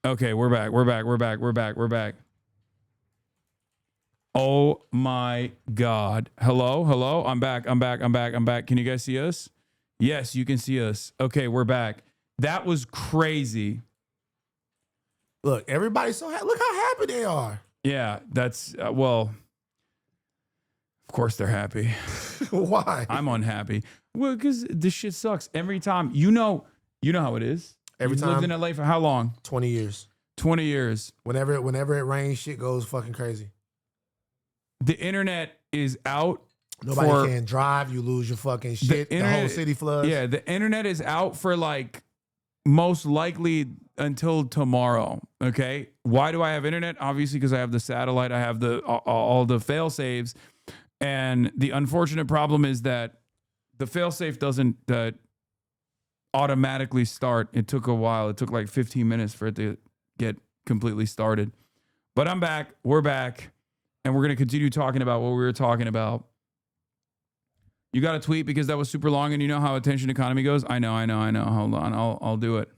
Okay, we're back. We're back. Oh my God. Hello. I'm back. Can you guys see us? Yes, you can see us. Okay, we're back. That was crazy. Look, everybody's so happy. Look how happy they are. Yeah, that's, well, of course they're happy. Why? I'm unhappy. Well, because this shit sucks. Every time, you know how it is. Every time. Lived in LA for how long? 20 years. 20 years. Whenever it rains, shit goes fucking crazy. The internet is out. Nobody can drive. You lose your fucking shit. The whole city floods. Yeah, the internet is out for like most likely until tomorrow. Okay. Why do I have internet? Obviously, because I have the satellite. I have all the fail saves. And the unfortunate problem is that the fail safe doesn't automatically start. It took a while. It took like 15 minutes for it to get completely started. But I'm back. We're back. And we're going to continue talking about what we were talking about. You got a tweet because that was super long and you know how attention economy goes? I know. Hold on. I'll do it.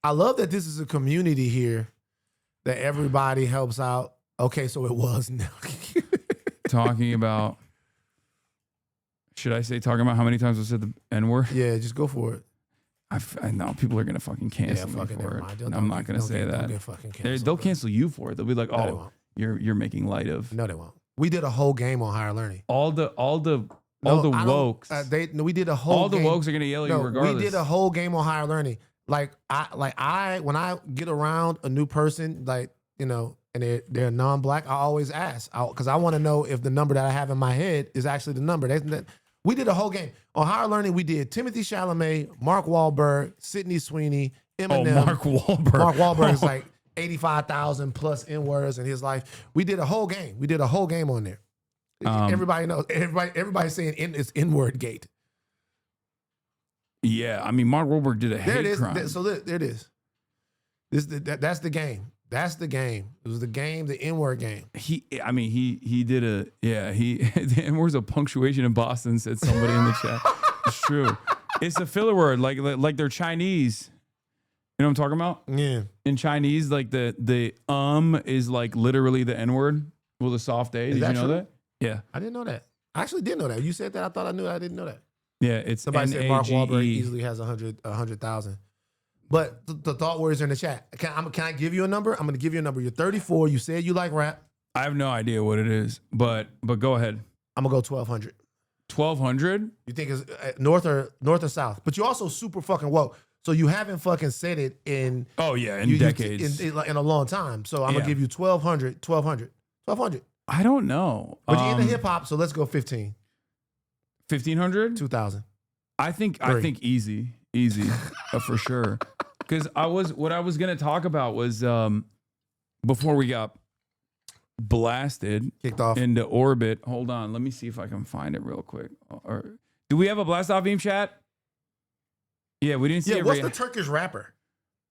I love that this is a community here that everybody helps out. Okay, so it was now. Talking about, should I say talking about how many times I said the N-word? Yeah, just go for it. I know people are going to fucking cancel me for it. I'm not going to say that. They'll cancel you for it. They'll be like, oh, you're making light of. No, they won't. We did a whole game on higher learning. All the wokes. We did a whole. All the wokes are gonna yell at you regardless. We did a whole game on higher learning. When I get around a new person, and they're non-black, I always ask because I want to know if the number that I have in my head is actually the number. We did a whole game on higher learning. We did Timothy Chalamet, Mark Wahlberg, Sydney Sweeney, Eminem. Oh, Mark Wahlberg. Mark Wahlberg is like 85,000 plus N-words in his life. We did a whole game. We did a whole game on there. Everybody knows. Everybody's saying it's N-word gate. Yeah, I mean, Mark Wahlberg did a hate crime. So there it is. That's the game. That's the game. It was the game, the N-word game. He did the N-word's a punctuation in Boston, said somebody in the chat. It's true. It's a filler word, like they're Chinese. You know what I'm talking about? Yeah. In Chinese, like the is like literally the N-word with a soft A. Did you know that? Yeah. I didn't know that. I actually did know that. You said that. I thought I knew. I didn't know that. Yeah, it's somebody said Mark Wahlberg easily has 100,000. But the thought words are in the chat. Can I give you a number? I'm going to give you a number. You're 34. You said you like rap. I have no idea what it is, but go ahead. I'm going to go 1,200. 1,200? You think it's north or south? But you're also super fucking woke. So you haven't fucking said it in decades. In a long time. So I'm going to give you 1,200. I don't know. But you're into hip hop, so let's go 15. 1,500? 2,000. I think easy for sure. Because what I was gonna talk about was before we got blasted, kicked off into orbit. Hold on, let me see if I can find it real quick. Or do we have a blast off meme chat? Yeah, we didn't see it. What's the Turkish rapper?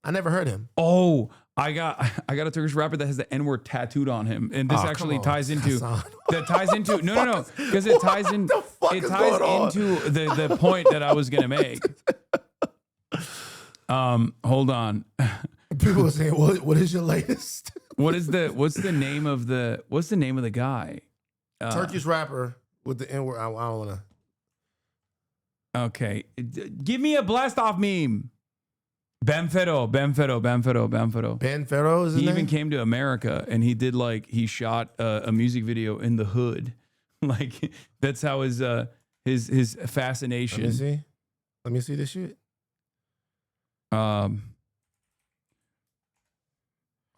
I never heard him. Oh, I got a Turkish rapper that has the N-word tattooed on him, and this actually ties into no, because it ties into the point that I was gonna make. Hold on. People are saying, "What is your latest?" What's the name of the guy? Turkish rapper with the N-word. I don't want to. Okay, give me a blast off meme. Benfero is his name? even came to America and he shot a music video in the hood. Like that's how his fascination. Let me see this shit.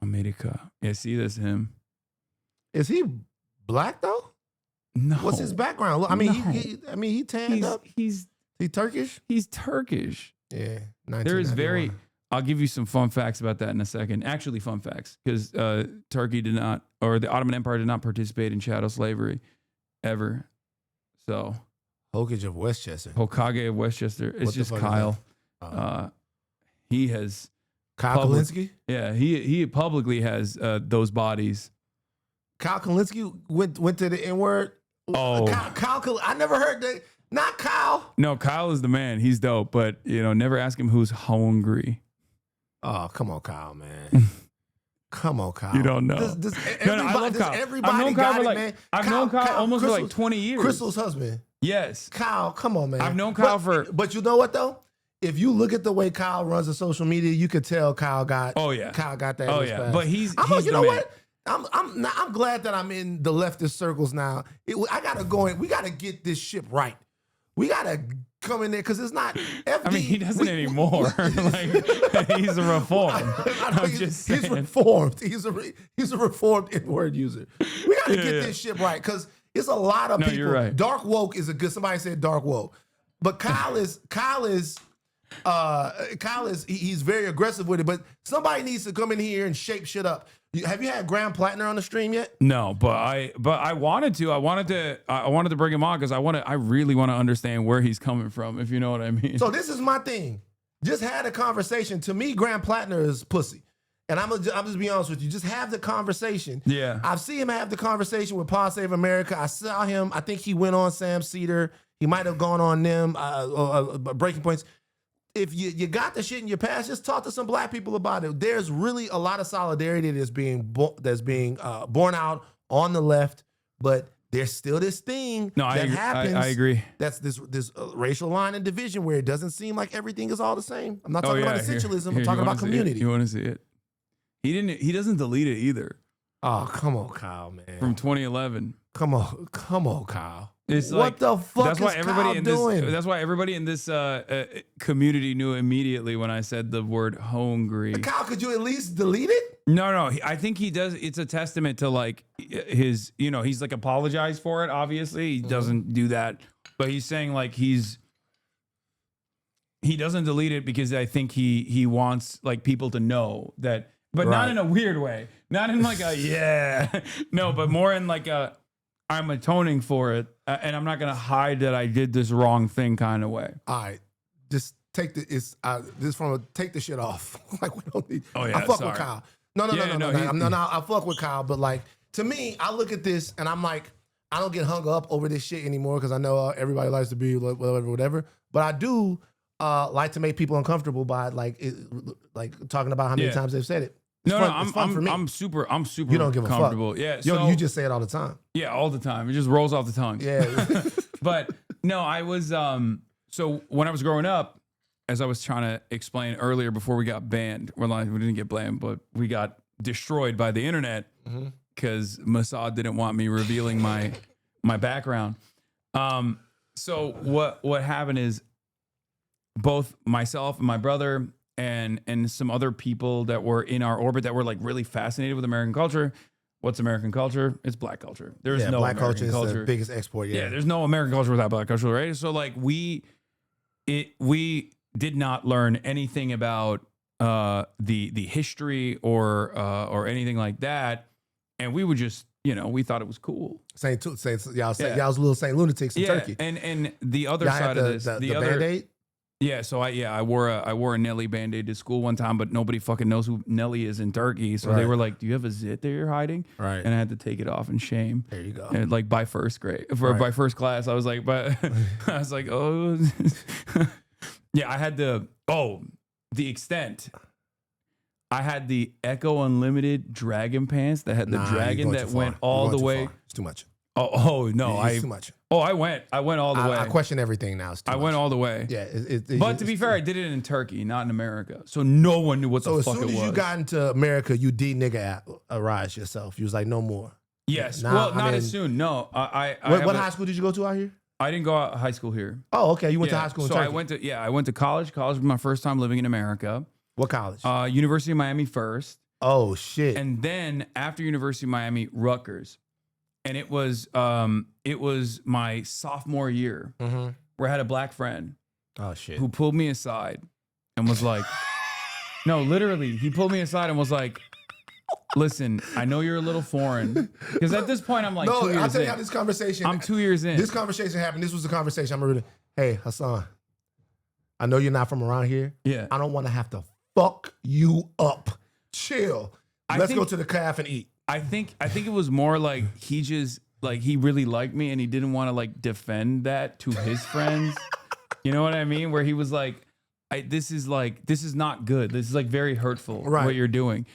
America. Yeah, see this him. Is he black though? No. What's his background? I mean, he tanned up. Is he Turkish? He's Turkish. Yeah. There is I'll give you some fun facts about that in a second. Actually, fun facts, because Turkey did not, or the Ottoman Empire did not participate in chattel slavery ever. So, Hokage of Westchester. Hokage of Westchester. It's just Kyle. He has Kyle Kalinske? Yeah, he publicly has those bodies. Kyle Kalinske went to the N-word. Oh, Kyle, I never heard that. Not Kyle. No, Kyle is the man. He's dope, but never ask him who's hungry. Oh, come on, Kyle, man. Come on, Kyle. You don't know. I love Kyle. Everybody got it, man. I've known Kyle almost for like 20 years. Crystal's husband. Yes. Kyle, come on, man. I've known Kyle But you know what, though? If you look at the way Kyle runs the social media, you could tell Kyle got that. Oh, yeah. But he's you know man. what? I'm glad that I'm in the leftist circles now. I gotta go in. We gotta get this ship right. We gotta come in there because it's not. FD, I mean, he doesn't anymore. Like he's a reformed. He's reformed. He's a reformed N-word user. We gotta get this ship right because it's a lot of people. You're right. Dark woke is a good. Somebody said dark woke, but Kyle is he's very aggressive with it. But somebody needs to come in here and shape shit up. Have you had Graham Plattner on the stream yet? No, but I wanted to. I wanted to bring him on because I really want to understand where he's coming from, if you know what I mean. So this is my thing. Just had a conversation. To me, Graham Plattner is pussy. And I'm just be honest with you. Just have the conversation. Yeah. I've seen him have the conversation with Pod Save America. I saw him. I think he went on Sam Cedar. He might have gone on them, Breaking Points. If you got the shit in your past, just talk to some black people about it. There's really a lot of solidarity that's being born out on the left, but there's still this thing that happens. I agree. That's this racial line and division where it doesn't seem like everything is all the same. I'm not talking about essentialism. I'm talking about community. You want to see it? He doesn't delete it either. Oh, come on, Kyle, man. From 2011. Come on, Kyle. It's what the fuck that's why is everybody Kyle in doing? That's why everybody in this community knew immediately when I said the word hungry. Kyle, could you at least delete it? No. I think he does. It's a testament to like his, he's like apologized for it. Obviously, he doesn't do that, but he's saying like he doesn't delete it because I think he wants like people to know that, but not in a weird way, not in like a no, but more in like a I'm atoning for it, and I'm not gonna hide that I did this wrong thing kind of way. All right, just take take the shit off. Like we don't need. Oh yeah, I fuck with Kyle. No. I fuck with Kyle, but like to me, I look at this and I'm like, I don't get hung up over this shit anymore because I know everybody likes to be whatever. But I do like to make people uncomfortable by like talking about how many times they've said it. It's fun for me. I'm super. You don't give a comfortable. fuck. Yeah. You just say it all the time. Yeah, all the time. It just rolls off the tongue. Yeah. But no, I was so when I was growing up, as I was trying to explain earlier before we got banned, we didn't get banned, but we got destroyed by the internet because Mossad didn't want me revealing my background. So what happened is both myself and my brother and some other people that were in our orbit that were like really fascinated with American culture. What's American culture? It's black culture. There's no black American culture is the biggest export. Yeah, there's no American culture without black culture, right? So like we did not learn anything about the history or anything like that, and we would just we thought it was cool. Y'all was little Saint lunatics in Turkey. And the other side of this, the other Band-Aid? Yeah, so I wore a Nelly Band-Aid to school one time, but nobody fucking knows who Nelly is in Turkey. So they were like, "Do you have a zit that you're hiding?" Right. And I had to take it off in shame. There you go. And like by first grade, by first class, I was like, oh, yeah. I had the extent. I had the Echo Unlimited Dragon pants that had the dragon that went all the way. It's too much. Oh no, it's too much. Oh, I went all the way. I question everything now. I went all the way. Yeah, but to be fair, I did it in Turkey, not in America, so no one knew what the fuck it was. So as soon as you got into America, you de-nigga-arized yourself. You was like, no more. Yes. Well, not as soon. No, What high school did you go to out here? I didn't go out high school here. Oh, okay. You went to high school in Turkey. I went to college. College was my first time living in America. What college? University of Miami first. Oh shit. And then after University of Miami, Rutgers. And it was my sophomore year where I had a black friend who pulled me aside and was like, no, literally, he pulled me aside and was like, listen, I know you're a little foreign. Because at this point, I'm like, 2 years in. I'll tell you how this conversation. I'm 2 years in. This conversation happened. This was the conversation. I'm really, hey, Hasan, I know you're not from around here. Yeah. I don't want to have to fuck you up. Chill. Let's go to the calf and eat. I think it was more like he just like he really liked me and he didn't want to like defend that to his friends. You know what I mean? Where he was like, this is not good. This is like very hurtful Right. what you're doing.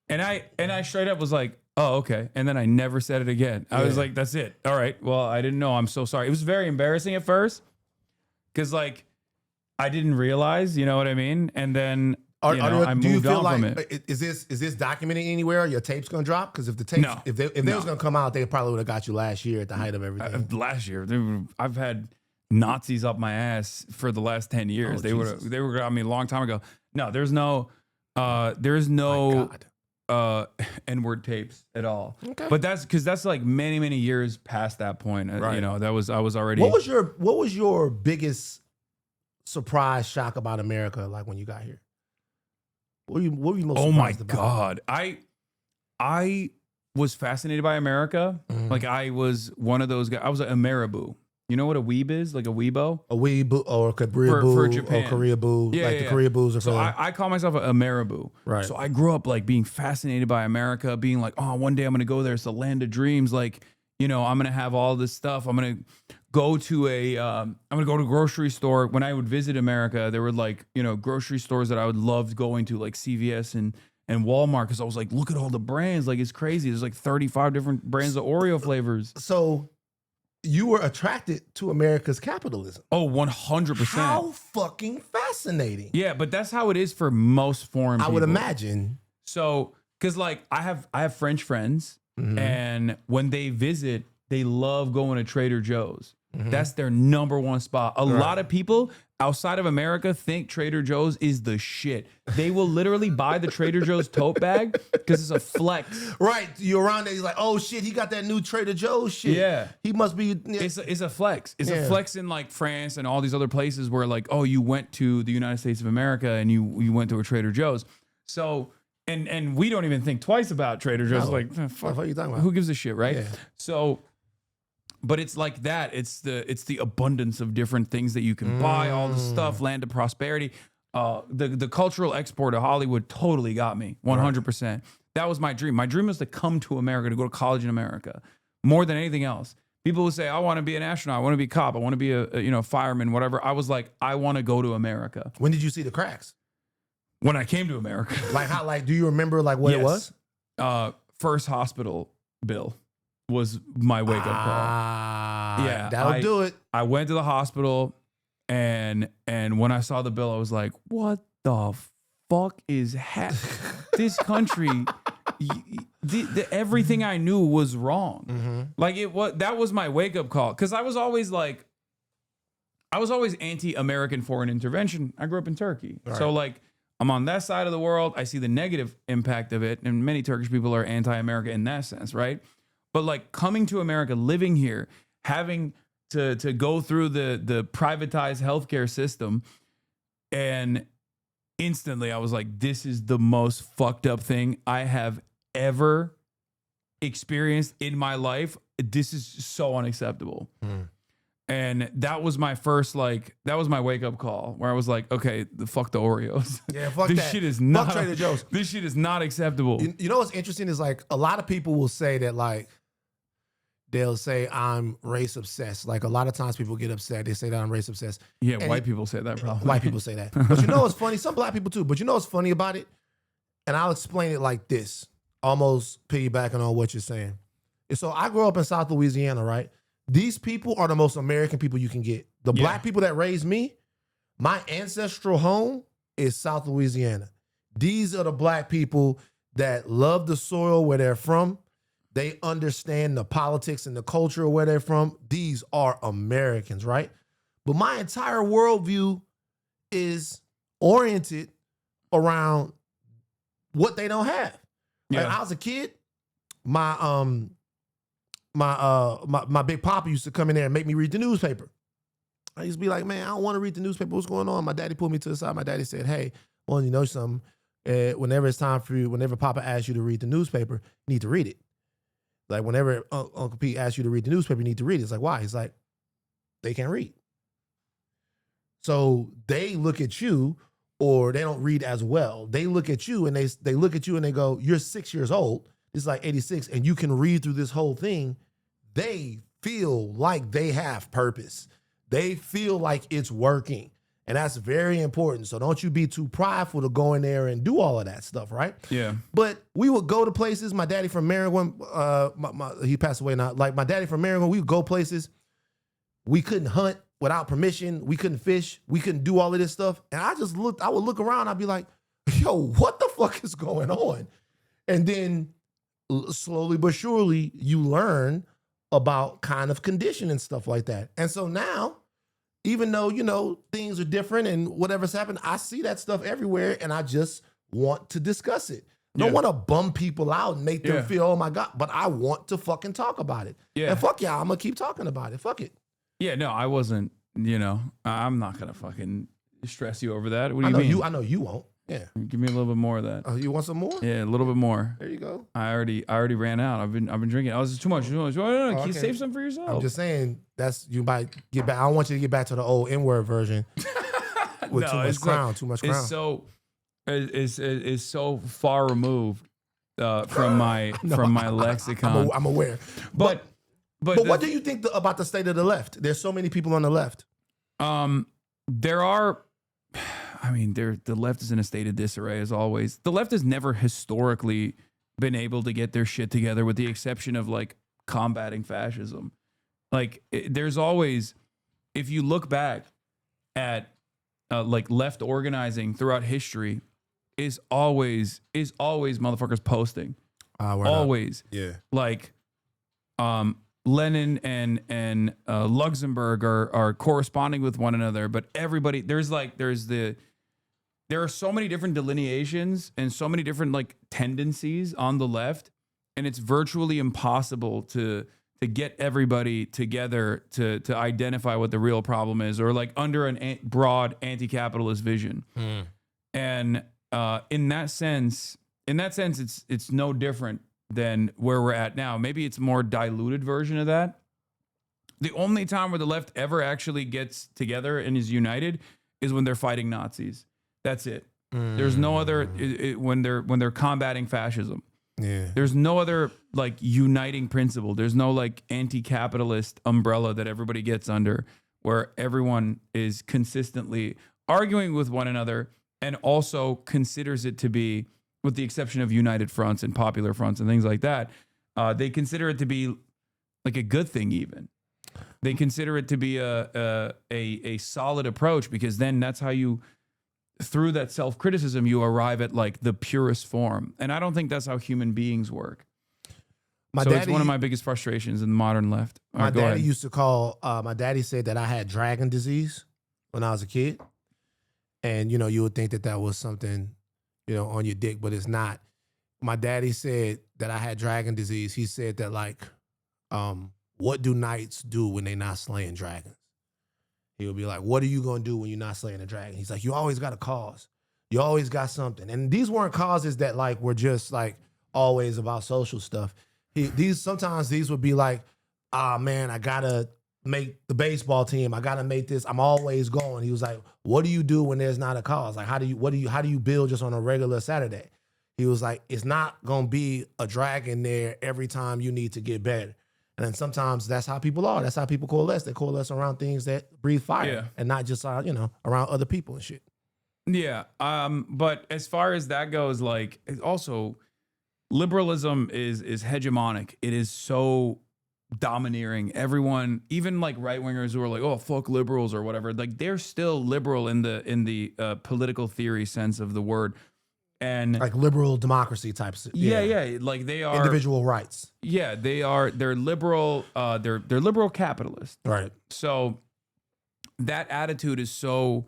And I straight up was like, oh, okay. And then I never said it again. I was like, that's it. All right. Well, I didn't know. I'm so sorry. It was very embarrassing at first because like I didn't realize, you know what I mean? And then I moved on from it. Is this documented anywhere? Are your tapes gonna drop? Because if the tapes, if they was gonna come out, they probably would have got you last year at the height of everything. Last year, I've had Nazis up my ass for the last 10 years. They were got me a long time ago. No, there's no N-word tapes at all. Okay. But that's like many, many years past that point. Right. I was already. What was your biggest surprise, shock about America? Like when you got here, what were you most surprised about? Oh my God. I was fascinated by America. Mm-hmm. Like I was one of those guys. I was a Marabou. You know what a weeb is? Like a weebo? A weeb or a Korea boo for Japan. Or Korea boo. Yeah, the Korea boos are so I call myself a Marabou. Right. So I grew up like being fascinated by America, being like, oh, one day I'm going to go there. It's the land of dreams. Like, I'm going to have all this stuff. I'm going to go to a grocery store. When I would visit America, there were like, grocery stores that I would love going to, like CVS and Walmart, because I was like, look at all the brands. Like, it's crazy. There's like 35 different brands of Oreo flavors. So you were attracted to America's capitalism. Oh, 100%. How fucking fascinating. Yeah, but that's how it is for most foreign people. I would imagine. So, because like I have French friends, and when they visit, they love going to Trader Joe's. That's their number one spot. A lot of people outside of America think Trader Joe's is the shit. They will literally buy the Trader Joe's tote bag because it's a flex. Right. You're around there, he's like, oh shit, he got that new Trader Joe's shit. Yeah. He must be. It's a flex. It's a flex in like France and all these other places where like, oh, you went to the United States of America and you went to a Trader Joe's. So, and we don't even think twice about Trader Joe's. No. Like, fuck, what are you talking about? Who gives a shit, right? Yeah. So, but it's like that. It's the abundance of different things that you can buy, all the stuff, land of prosperity. The cultural export of Hollywood totally got me, 100%. Right. That was my dream. My dream was to come to America, to go to college in America, more than anything else. People would say, I want to be an astronaut, I want to be a cop, I want to be a fireman, whatever. I was like, I want to go to America. When did you see the cracks? When I came to America. Like how? Like, do you remember like what it was? First hospital bill was my wake up call. Yeah, that'll do it. I went to the hospital, and when I saw the bill, I was like, "What the fuck is this country?" Everything I knew was wrong. Like that was my wake up call, because I was always anti-American foreign intervention. I grew up in Turkey, so like I'm on that side of the world. I see the negative impact of it, and many Turkish people are anti-America in that sense, right? But like coming to America, living here, having to go through the privatized healthcare system, and instantly I was like, this is the most fucked up thing I have ever experienced in my life. This is so unacceptable. And that was my first, that was my wake up call, where I was like, okay, fuck the Oreos. Yeah, fuck this that. Shit is not, fuck Trader Joe's. This shit is not acceptable. You know what's interesting is like a lot of people will say that like, they'll say I'm race obsessed. Like a lot of times people get upset. They say that I'm race obsessed. Yeah, and white people say that probably. White people say that. But you know what's funny? Some black people too. But you know what's funny about it? And I'll explain it like this, almost piggybacking on what you're saying. And so I grew up in South Louisiana, right? These people are the most American people you can get. The black people that raised me, my ancestral home is South Louisiana. These are the black people that love the soil where they're from. They understand the politics and the culture of where they're from. These are Americans, right? But my entire worldview is oriented around what they don't have. Yeah. Like, I was a kid, my big papa used to come in there and make me read the newspaper. I used to be like, man, I don't want to read the newspaper. What's going on? My daddy pulled me to the side. My daddy said, hey, well, you know something? Whenever it's time for you, whenever Papa asks you to read the newspaper, you need to read it. Like whenever Uncle Pete asks you to read the newspaper, you need to read it. It's like, why? He's like, they can't read. So they look at you, or they don't read as well. They look at you and they look at you and they go, you're 6 years old. It's like 86 and you can read through this whole thing. They feel like they have purpose. They feel like it's working. And that's very important. So don't you be too prideful to go in there and do all of that stuff, right? Yeah. But we would go to places. My daddy from Maryland, he passed away now. Like my daddy from Maryland, we would go places. We couldn't hunt without permission. We couldn't fish. We couldn't do all of this stuff. And I would look around. I'd be like, yo, what the fuck is going on? And then slowly but surely you learn about kind of condition and stuff like that. And so now, even though, you know, things are different and whatever's happened, I see that stuff everywhere and I just want to discuss it. I don't want to bum people out and make them feel, oh my God, but I want to fucking talk about it. Yeah. And fuck y'all, I'm going to keep talking about it. Fuck it. Yeah, no, I wasn't, you know, I'm not going to fucking stress you over that. What do you mean? I know you won't. Yeah. Give me a little bit more of that. Oh, you want some more? Yeah, a little bit more. There you go. I already ran out. I've been drinking. I was too much. No, can you save some for yourself? I'm just saying you might get back. I don't want you to get back to the old N-word version with too much crown. It's so far removed from my lexicon. I'm aware. But what do you think about the state of the left? There's so many people on the left. There are. I mean, the left is in a state of disarray as always. The left has never historically been able to get their shit together, with the exception of like combating fascism. Like there's always, if you look back at like left organizing throughout history, is always motherfuckers posting. Always. Yeah. Like Lenin and Luxembourg are corresponding with one another, but everybody there are so many different delineations and so many different like tendencies on the left, and it's virtually impossible to get everybody together to identify what the real problem is, or like under a broad anti-capitalist vision. And in that sense, it's no different than where we're at now. Maybe it's a more diluted version of that. The only time where the left ever actually gets together and is united is when they're fighting Nazis. That's it. There's no other when they're combating fascism. Yeah. There's no other like uniting principle. There's no like anti-capitalist umbrella that everybody gets under, where everyone is consistently arguing with one another and also considers it to be, with the exception of united fronts and popular fronts and things like that, they consider it to be like a good thing. Even they consider it to be a solid approach, because then that's how you, through that self-criticism, you arrive at like the purest form. And I don't think that's how human beings work. It's one of my biggest frustrations in the modern left. My daddy used to call, my daddy said that I had dragon disease when I was a kid. And, you know, you would think that was something, you know, on your dick, but it's not. My daddy said that I had dragon disease. He said that like, what do knights do when they not slaying dragons? He would be like, what are you going to do when you're not slaying a dragon? He's like, you always got a cause. You always got something. And these weren't causes that like were just like always about social stuff. Sometimes these would be like, man, I got to make the baseball team. I got to make this. I'm always going. He was like, what do you do when there's not a cause? Like, how do you build just on a regular Saturday? He was like, it's not going to be a dragon there every time you need to get better. And then sometimes that's how people are. That's how people coalesce. They coalesce around things that breathe fire, and not just, around other people and shit. Yeah. But as far as that goes, like, also liberalism is hegemonic. It is so domineering. Everyone, even like right wingers who are like, oh, fuck liberals or whatever, like they're still liberal in the political theory sense of the word. And like liberal democracy types. Yeah. Like they are individual rights. Yeah, they're liberal. They're liberal capitalists. Right. So that attitude is so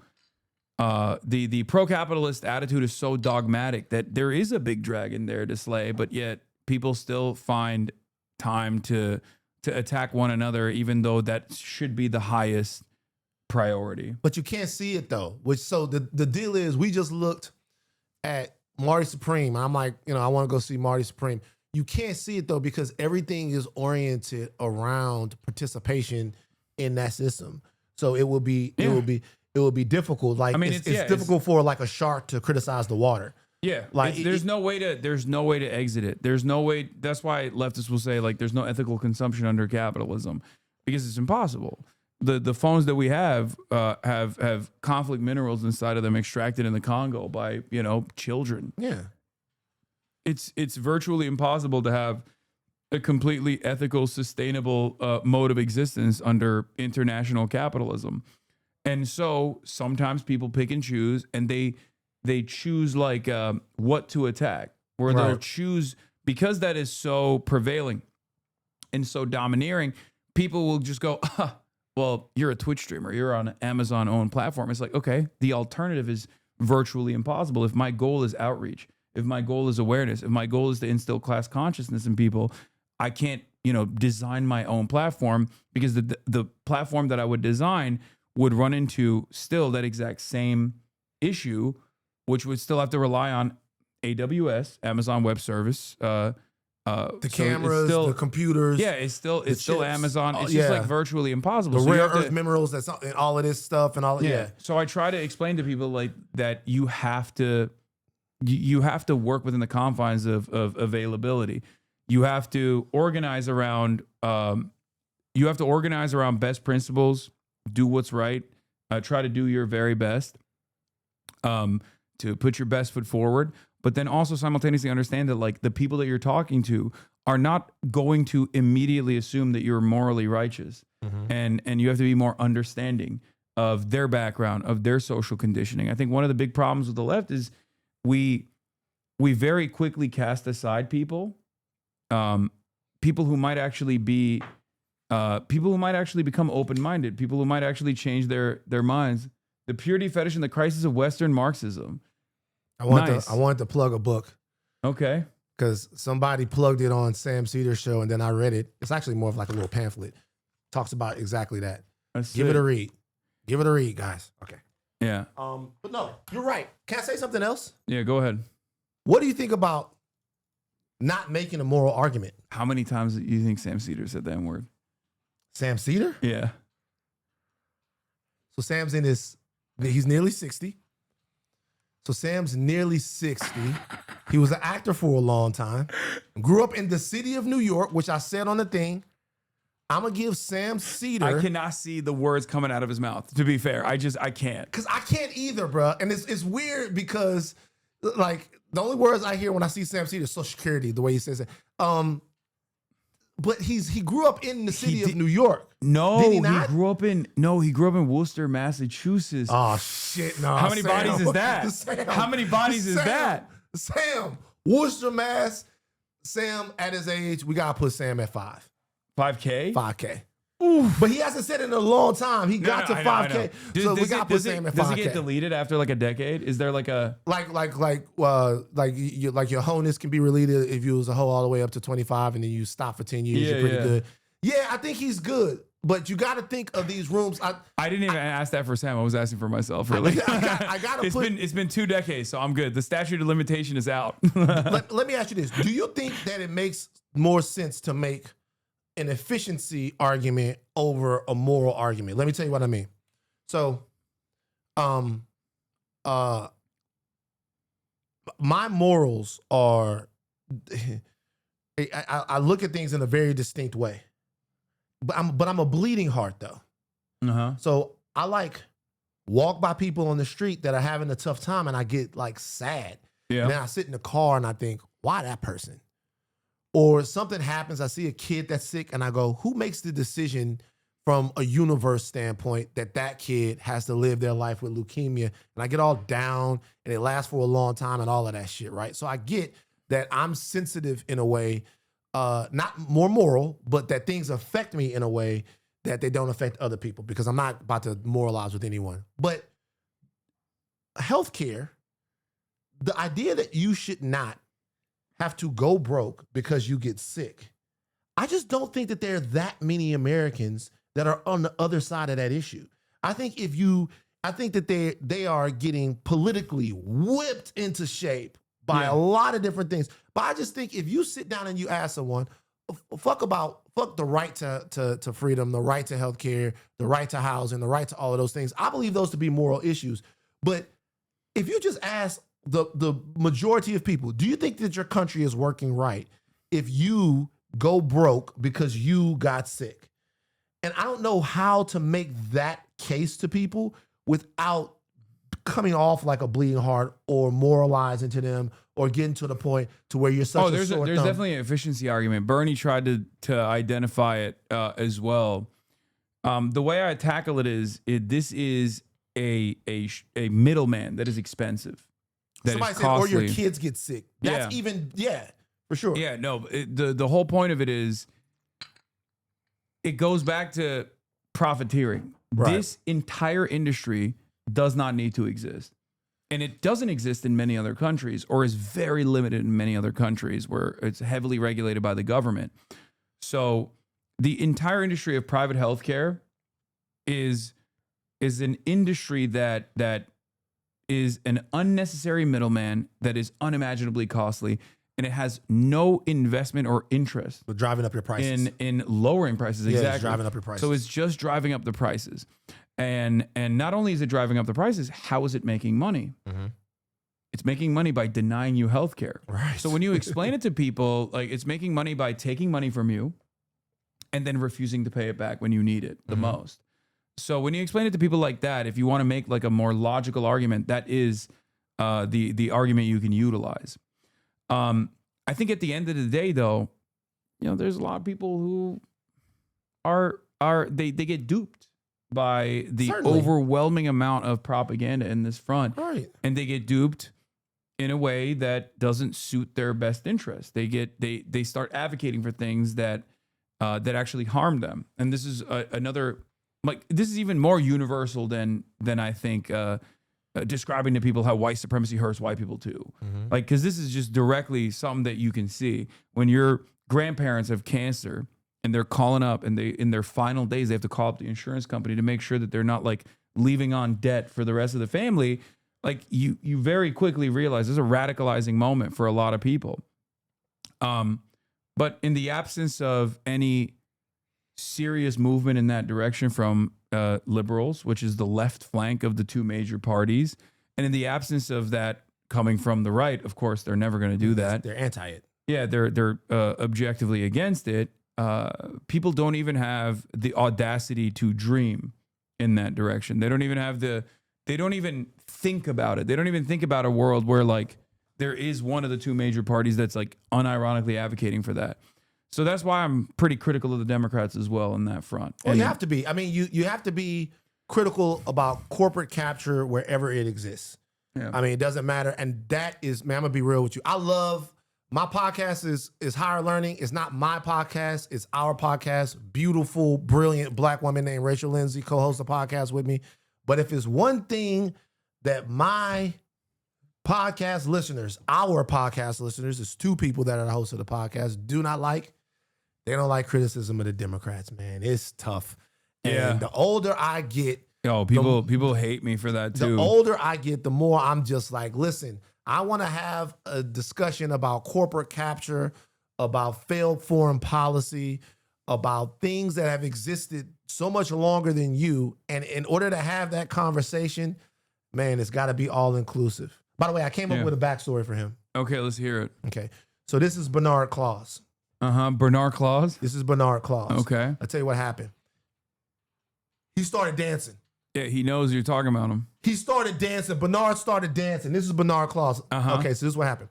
the pro-capitalist attitude is so dogmatic that there is a big dragon there to slay, but yet people still find time to attack one another, even though that should be the highest priority. But you can't see it though. So the deal is, we just looked at Marty Supreme. I'm like, I want to go see Marty Supreme. You can't see it though, because everything is oriented around participation in that system. So it will be difficult. Like, it's difficult for like a shark to criticize the water. Yeah, like there's no way to exit it. There's no way. That's why leftists will say like there's no ethical consumption under capitalism, because it's impossible. the phones that we have conflict minerals inside of them extracted in the Congo by, children. Yeah. It's virtually impossible to have a completely ethical, sustainable mode of existence under international capitalism. And so sometimes people pick and choose, and they choose like what to attack, or they'll choose, because that is so prevailing and so domineering, people will just go, well, you're a Twitch streamer, you're on an Amazon-owned platform. It's like, okay, the alternative is virtually impossible. If my goal is outreach, if my goal is awareness, if my goal is to instill class consciousness in people, I can't, design my own platform, because the platform that I would design would run into still that exact same issue, which would still have to rely on AWS, Amazon Web Service, the cameras, the computers. Yeah, it's still chips. Amazon. It's just like virtually impossible. The rare earth minerals, that's all of this stuff and all. Yeah. So I try to explain to people like that you have to work within the confines of availability. You have to organize around best principles, do what's right, try to do your very best, to put your best foot forward, but then also simultaneously understand that like the people that you're talking to are not going to immediately assume that you're morally righteous. And you have to be more understanding of their background, of their social conditioning. I think one of the big problems with the left is we very quickly cast aside people who might actually be people who might actually become open-minded, people who might actually change their minds. The Purity Fetish and the Crisis of Western Marxism. I wanted to plug a book. Okay. Because somebody plugged it on Sam Cedar's show, and then I read it. It's actually more of like a little pamphlet. Talks about exactly that. Give it a read. Give it a read, guys. Okay. Yeah. But no, you're right. Can I say something else? Yeah, go ahead. What do you think about not making a moral argument? How many times do you think Sam Cedar said that word? Sam Cedar? Yeah. So Sam's he's nearly 60. So Sam's nearly 60. He was an actor for a long time. Grew up in the city of New York, which I said on the thing. I'm going to give Sam Cedar. I cannot see the words coming out of his mouth, to be fair. I can't. Because I can't either, bro. And it's weird because, like, the only words I hear when I see Sam Cedar is Social Security, the way he says it. But he grew up in the city of New York. No, did he not? He grew up in Worcester, Massachusetts. Oh shit! No. How many Sam, bodies is that? Sam, How many bodies is that? Sam, Worcester, Mass. Sam, at his age, we gotta put Sam at 5. 5K? 5K. Oof. But he hasn't said it in a long time. He got to 5K. So we gotta put Sam at 5K. Does it get deleted after like a decade? Is there like a like your wholeness can be deleted if you was a hoe all the way up to 25 and then you stop for 10 years? You're pretty good. Yeah, I think he's good. But you got to think of these rooms. I didn't even ask that for Sam. I was asking for myself, really. I got to put. It's been 2 decades, so I'm good. The statute of limitation is out. let me ask you this: do you think that it makes more sense to make an efficiency argument over a moral argument? Let me tell you what I mean. So, my morals are. I look at things in a very distinct way. But I'm a bleeding heart though. So I like walk by people on the street that are having a tough time and I get like sad. Yeah. And then I sit in the car and I think, why that person? Or something happens, I see a kid that's sick and I go, who makes the decision from a universe standpoint that kid has to live their life with leukemia? And I get all down and it lasts for a long time and all of that shit, right? So I get that I'm sensitive in a way, not more moral, but that things affect me in a way that they don't affect other people, because I'm not about to moralize with anyone. But healthcare, the idea that you should not have to go broke because you get sick, I just don't think that there are that many Americans that are on the other side of that issue. I think that they are getting politically whipped into shape by a lot of different things. But I just think if you sit down and you ask someone, fuck the right to freedom, the right to healthcare, the right to housing, the right to all of those things, I believe those to be moral issues. But if you just ask the majority of people, do you think that your country is working right if you go broke because you got sick? And I don't know how to make that case to people without coming off like a bleeding heart or moralizing to them or getting to the point to where you're such a sore there's thumb. definitely an efficiency argument. Bernie tried to identify it as well. The way I tackle it is this is a middleman that is expensive. That Somebody is said, or your costly. kids get sick. That's even, for sure. Yeah, no, the whole point of it is it goes back to profiteering. Right. This entire industry does not need to exist. And it doesn't exist in many other countries, or is very limited in many other countries where it's heavily regulated by the government. So the entire industry of private healthcare is an industry that is an unnecessary middleman that is unimaginably costly, and it has no investment or interest But driving up your prices. in lowering prices. Yeah, Exactly. it's driving up your prices. So it's just driving up the prices. And not only is it driving up the prices, how is it making money? Mhm. It's making money by denying you healthcare. Right. So when you explain it to people, like, it's making money by taking money from you and then refusing to pay it back when you need it the most. So when you explain it to people like that, if you want to make like a more logical argument, that is the argument you can utilize. I think at the end of the day, though, there's a lot of people who they get duped by the Certainly. overwhelming amount of propaganda in this front. Right. And they get duped in a way that doesn't suit their best interest. They start advocating for things that actually harm them. And this is another, like, this is even more universal than I think describing to people how white supremacy hurts white people too. Like, because this is just directly something that you can see when your grandparents have cancer and they're calling up, and in their final days, they have to call up the insurance company to make sure that they're not like leaving on debt for the rest of the family. Like, you very quickly realize this is a radicalizing moment for a lot of people. But in the absence of any serious movement in that direction from liberals, which is the left flank of the two major parties, and in the absence of that coming from the right, of course, they're never going to do that. They're anti it. Yeah, they're objectively against it. People don't even have the audacity to dream in that direction. They don't even think about it. They don't even think about a world where, like, there is one of the two major parties that's like unironically advocating for that. So that's why I'm pretty critical of the Democrats as well in that front. Well, you have to be. I mean, you have to be critical about corporate capture wherever it exists. Yeah. I mean, it doesn't matter. And that is, man, I'm gonna be real with you. I love my podcast is Higher Learning. It's not my podcast, it's our podcast. Beautiful, brilliant black woman named Rachel Lindsay co-hosts the podcast with me. But if it's one thing that my podcast listeners, our podcast listeners, is two people that are the hosts of the podcast, do not like, they don't like criticism of the Democrats, man. It's tough. Yeah. And the older I get, people hate me for that too. the older I get, the more I'm just like, listen, I want to have a discussion about corporate capture, about failed foreign policy, about things that have existed so much longer than you. And in order to have that conversation, man, it's got to be all inclusive. By the way, I came up with a backstory for him. Okay, let's hear it. Okay. So this is Bernard Claus. Bernard Claus? This is Bernard Claus. Okay. I'll tell you what happened. He started dancing. Yeah, he knows you're talking about him. He started dancing. Bernard started dancing. This is Bernard Claus. Uh-huh. Okay, so this is what happened.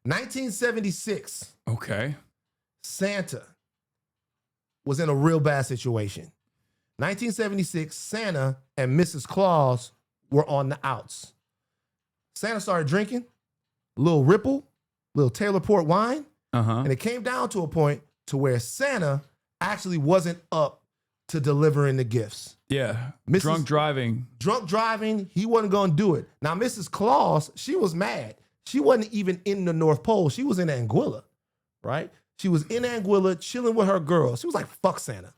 1976, Okay. Santa was in a real bad situation. 1976, Santa and Mrs. Claus were on the outs. Santa started drinking a little Ripple, a little Taylor Port wine, and it came down to a point to where Santa actually wasn't up to delivering the gifts. Yeah. Mrs. Drunk driving. He wasn't going to do it. Now, Mrs. Claus, she was mad. She wasn't even in the North Pole. She was in Anguilla, right? She was in Anguilla chilling with her girls. She was like, fuck Santa.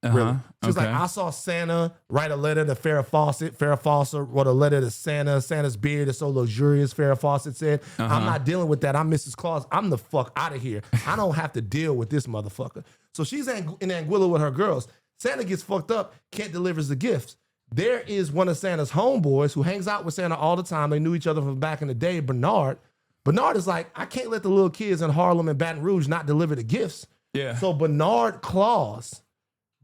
Really. She was like, I saw Santa write a letter to Farrah Fawcett. Farrah Fawcett wrote a letter to Santa. Santa's beard is so luxurious, Farrah Fawcett said. I'm not dealing with that. I'm Mrs. Claus. I'm the fuck out of here. I don't have to deal with this motherfucker. So she's in Anguilla with her girls. Santa gets fucked up, can't deliver the gifts. There is one of Santa's homeboys who hangs out with Santa all the time. They knew each other from back in the day, Bernard. Bernard is like, I can't let the little kids in Harlem and Baton Rouge not deliver the gifts. Yeah. So Bernard Claus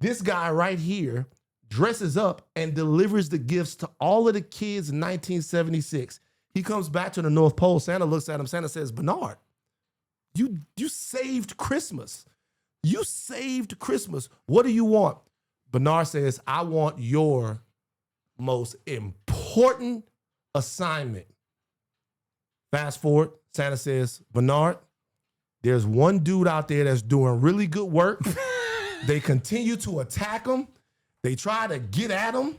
This guy right here dresses up and delivers the gifts to all of the kids in 1976. He comes back to the North Pole. Santa looks at him. Santa says, Bernard, you saved Christmas. You saved Christmas. What do you want? Bernard says, I want your most important assignment. Fast forward, Santa says, Bernard, there's one dude out there that's doing really good work. They continue to attack him. They try to get at him.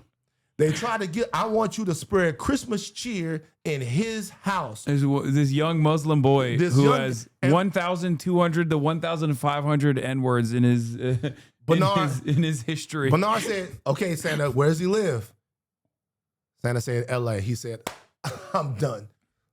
I want you to spread Christmas cheer in his house. There's this young Muslim boy who has 1,200 to 1,500 N-words in his in his history. Bernard said, okay, Santa, where does he live? Santa said, L.A. He said, I'm done.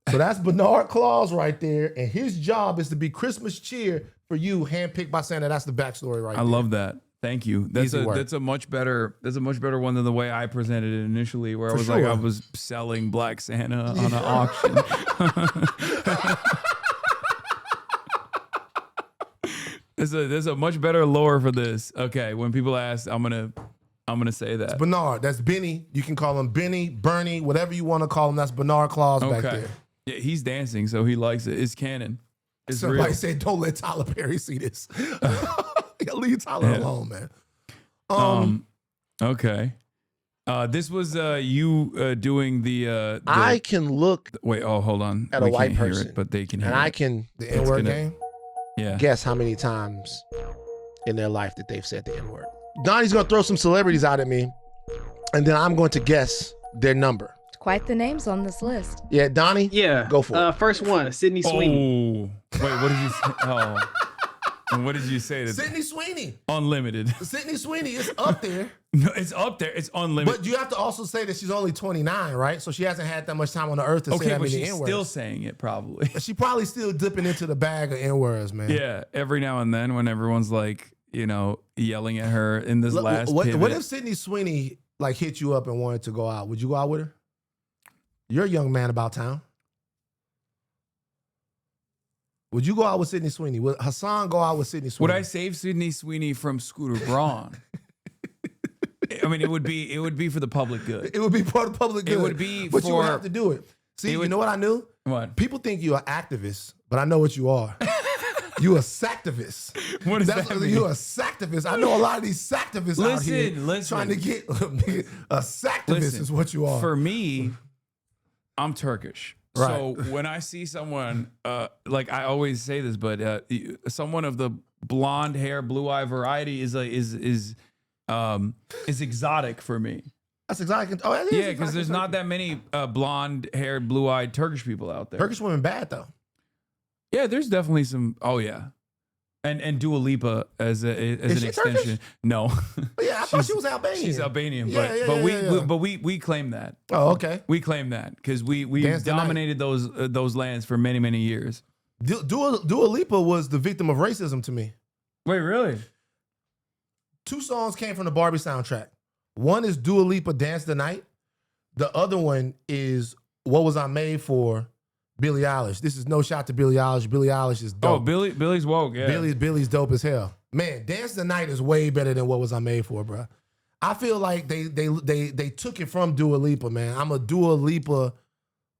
So that's Bernard Claus right there, and his job is to be Christmas cheer for you, handpicked by Santa. That's the backstory right there. I love that. Thank you. That's a much better one than the way I presented it initially, where I was like I was selling Black Santa on an auction. There's a much better lore for this. Okay, when people ask, I'm gonna say that. It's Bernard. That's Benny. You can call him Benny, Bernie, whatever you want to call him. That's Bernard Claus back there. Yeah, he's dancing, so he likes it. It's canon. It's Somebody real. said, don't let Tyler Perry see this. Leave Tyler alone, man. Okay. This was you doing the I can look wait, hold on. at a white can't hear person, it, but they can hear and it. I can The N-word game? Yeah. guess how many times in their life that they've said the N-word. Donnie's going to throw some celebrities out at me, and then I'm going to guess their number. Quite the names on this list. Yeah, Donnie? Yeah. Go for it. First one, Sydney Sweeney. Oh. Wait, what did you say? Oh. And what did you say? Sydney Sweeney. Unlimited. Sydney Sweeney is up there. No, it's up there. It's unlimited. But you have to also say that she's only 29, right? So she hasn't had that much time on the earth to say okay, that but many she's N-words. still saying it probably. She probably still dipping into the bag of N-words, man. Yeah, every now and then when everyone's like, yelling at her in this last what pivot. if Sydney Sweeney like hit you up and wanted to go out? Would you go out with her? You're a young man about town. Would you go out with Sydney Sweeney? Would Hasan go out with Sydney Sweeney? Would I save Sydney Sweeney from Scooter Braun? I mean, it would be for the public good. It would be part of public good. It would be but you would have to do it. See, you know what I knew? What? People think you're an activist, but I know what you are. You a sacktivist. What does that mean? You're a sacktivist. I know a lot of these sacktivists out here trying to get a sacktivist is what you are. For me, I'm Turkish. Right. So when I see someone, like I always say this, but someone of the blonde hair, blue eye variety is exotic for me. That's exotic. Oh, that is Yeah, because there's not that many blonde haired, blue eyed Turkish people out there. Turkish women bad though. Yeah, there's definitely some. Oh yeah, and Dua Lipa as an she extension. Turkish? No. But yeah, I thought she was Albanian. She's Albanian, Yeah, but we claim that. Oh, okay. We claim that because we Dance the dominated those lands for many years. Dua Lipa was the victim of racism to me. Wait, really? 2 songs came from the Barbie soundtrack. One is Dua Lipa, Dance the Night. The other one is What Was I Made For, Billie Eilish. This is no shot to Billie Eilish. Billie Eilish is dope. Oh, Billy's woke. Yeah, Billy's dope as hell. Man, Dance the Night is way better than What Was I Made For, bro. I feel like they took it from Dua Lipa, man. I'm a Dua Lipa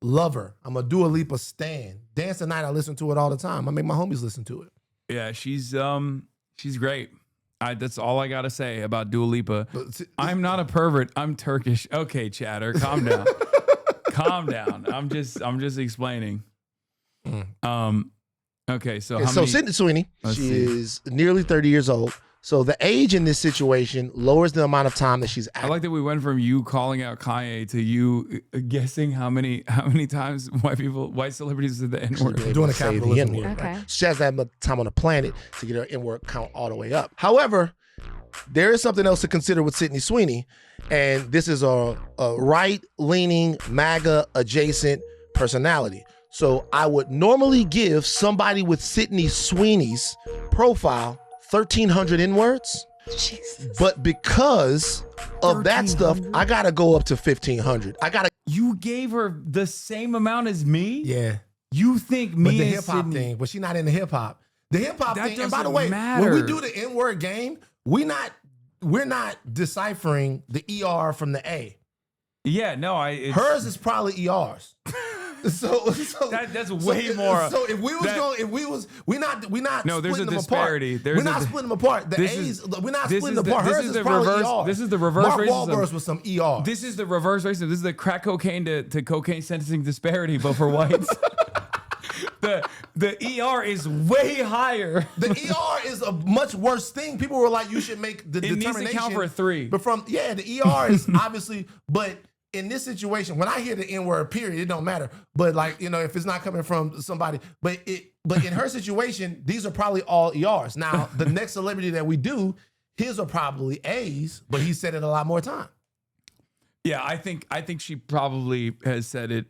lover. I'm a Dua Lipa stan. Dance the Night, I listen to it all the time. I make my homies listen to it. Yeah, she's great. That's all I gotta say about Dua Lipa. I'm not a pervert. I'm Turkish. Okay, chatter, calm down. Calm down. I'm just explaining. Okay, so how many? Sydney Sweeney, Let's she see. is nearly 30 years old. So the age in this situation lowers the amount of time that she's I active. like that we went from you calling out Kanye to you guessing how many times white celebrities did the N word. Doing a Say the capitalism N-word, word. Okay. right? She has that much time on the planet to get her N-word count all the way up. However, there is something else to consider with Sydney Sweeney, and this is a right-leaning, MAGA-adjacent personality. So I would normally give somebody with Sydney Sweeney's profile 1,300 N-words, Jesus. but because of that stuff, I gotta go up to 1,500. You gave her the same amount as me? Yeah. You think But me the and hip hop Sydney? thing, but she's not into hip hop. The hip hop That thing, and by the doesn't way, matter. when we do the N-word game, we not we're not deciphering the ER from the A. Yeah, no, Hers is probably ERs. So that's way more. So if we're not no, there's a splitting them disparity. Apart. We're not splitting them apart. The A's, we're not splitting them apart. Hers is probably reverse. ER. This is the reverse Mark racism. Wahlberg's with some ER. This is the reverse racism. This is the crack cocaine to cocaine sentencing disparity, but for whites. The ER is way higher. The ER is a much worse thing. People were like, you should make the determination. Needs to count for a 3. But the ER is obviously, but in this situation, when I hear the N-word, period, it don't matter. But like, if it's not coming from somebody, but in her situation, these are probably all ERs. Now, the next celebrity that we do, his are probably A's, but he said it a lot more time. Yeah, I think she probably has said it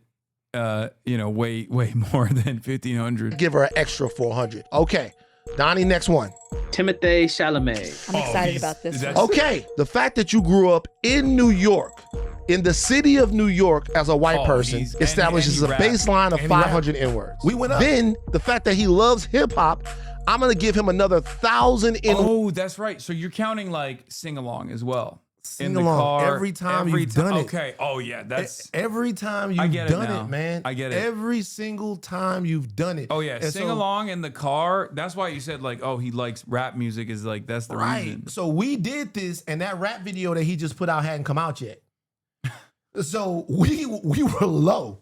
way more than 1,500. Give her an extra 400. Okay. Donnie, next one. Timothy Chalamet. I'm excited about this one. Okay. The fact that you grew up in New York, in the city of New York as a white person, establishes a baseline of 500 N-words. We went up. Then the fact that he loves hip hop, I'm going to give him another 1,000 N-words. Oh, that's right. So you're counting like sing along as well. Sing along every time you've done it. Okay. Oh yeah, that's every time you've done it, man. I get it. Every single time you've done it. Oh yeah, And sing along in the car. That's why you said like, oh, he likes rap music. Is like that's the reason. So we did this, and that rap video that he just put out hadn't come out yet. So we were low.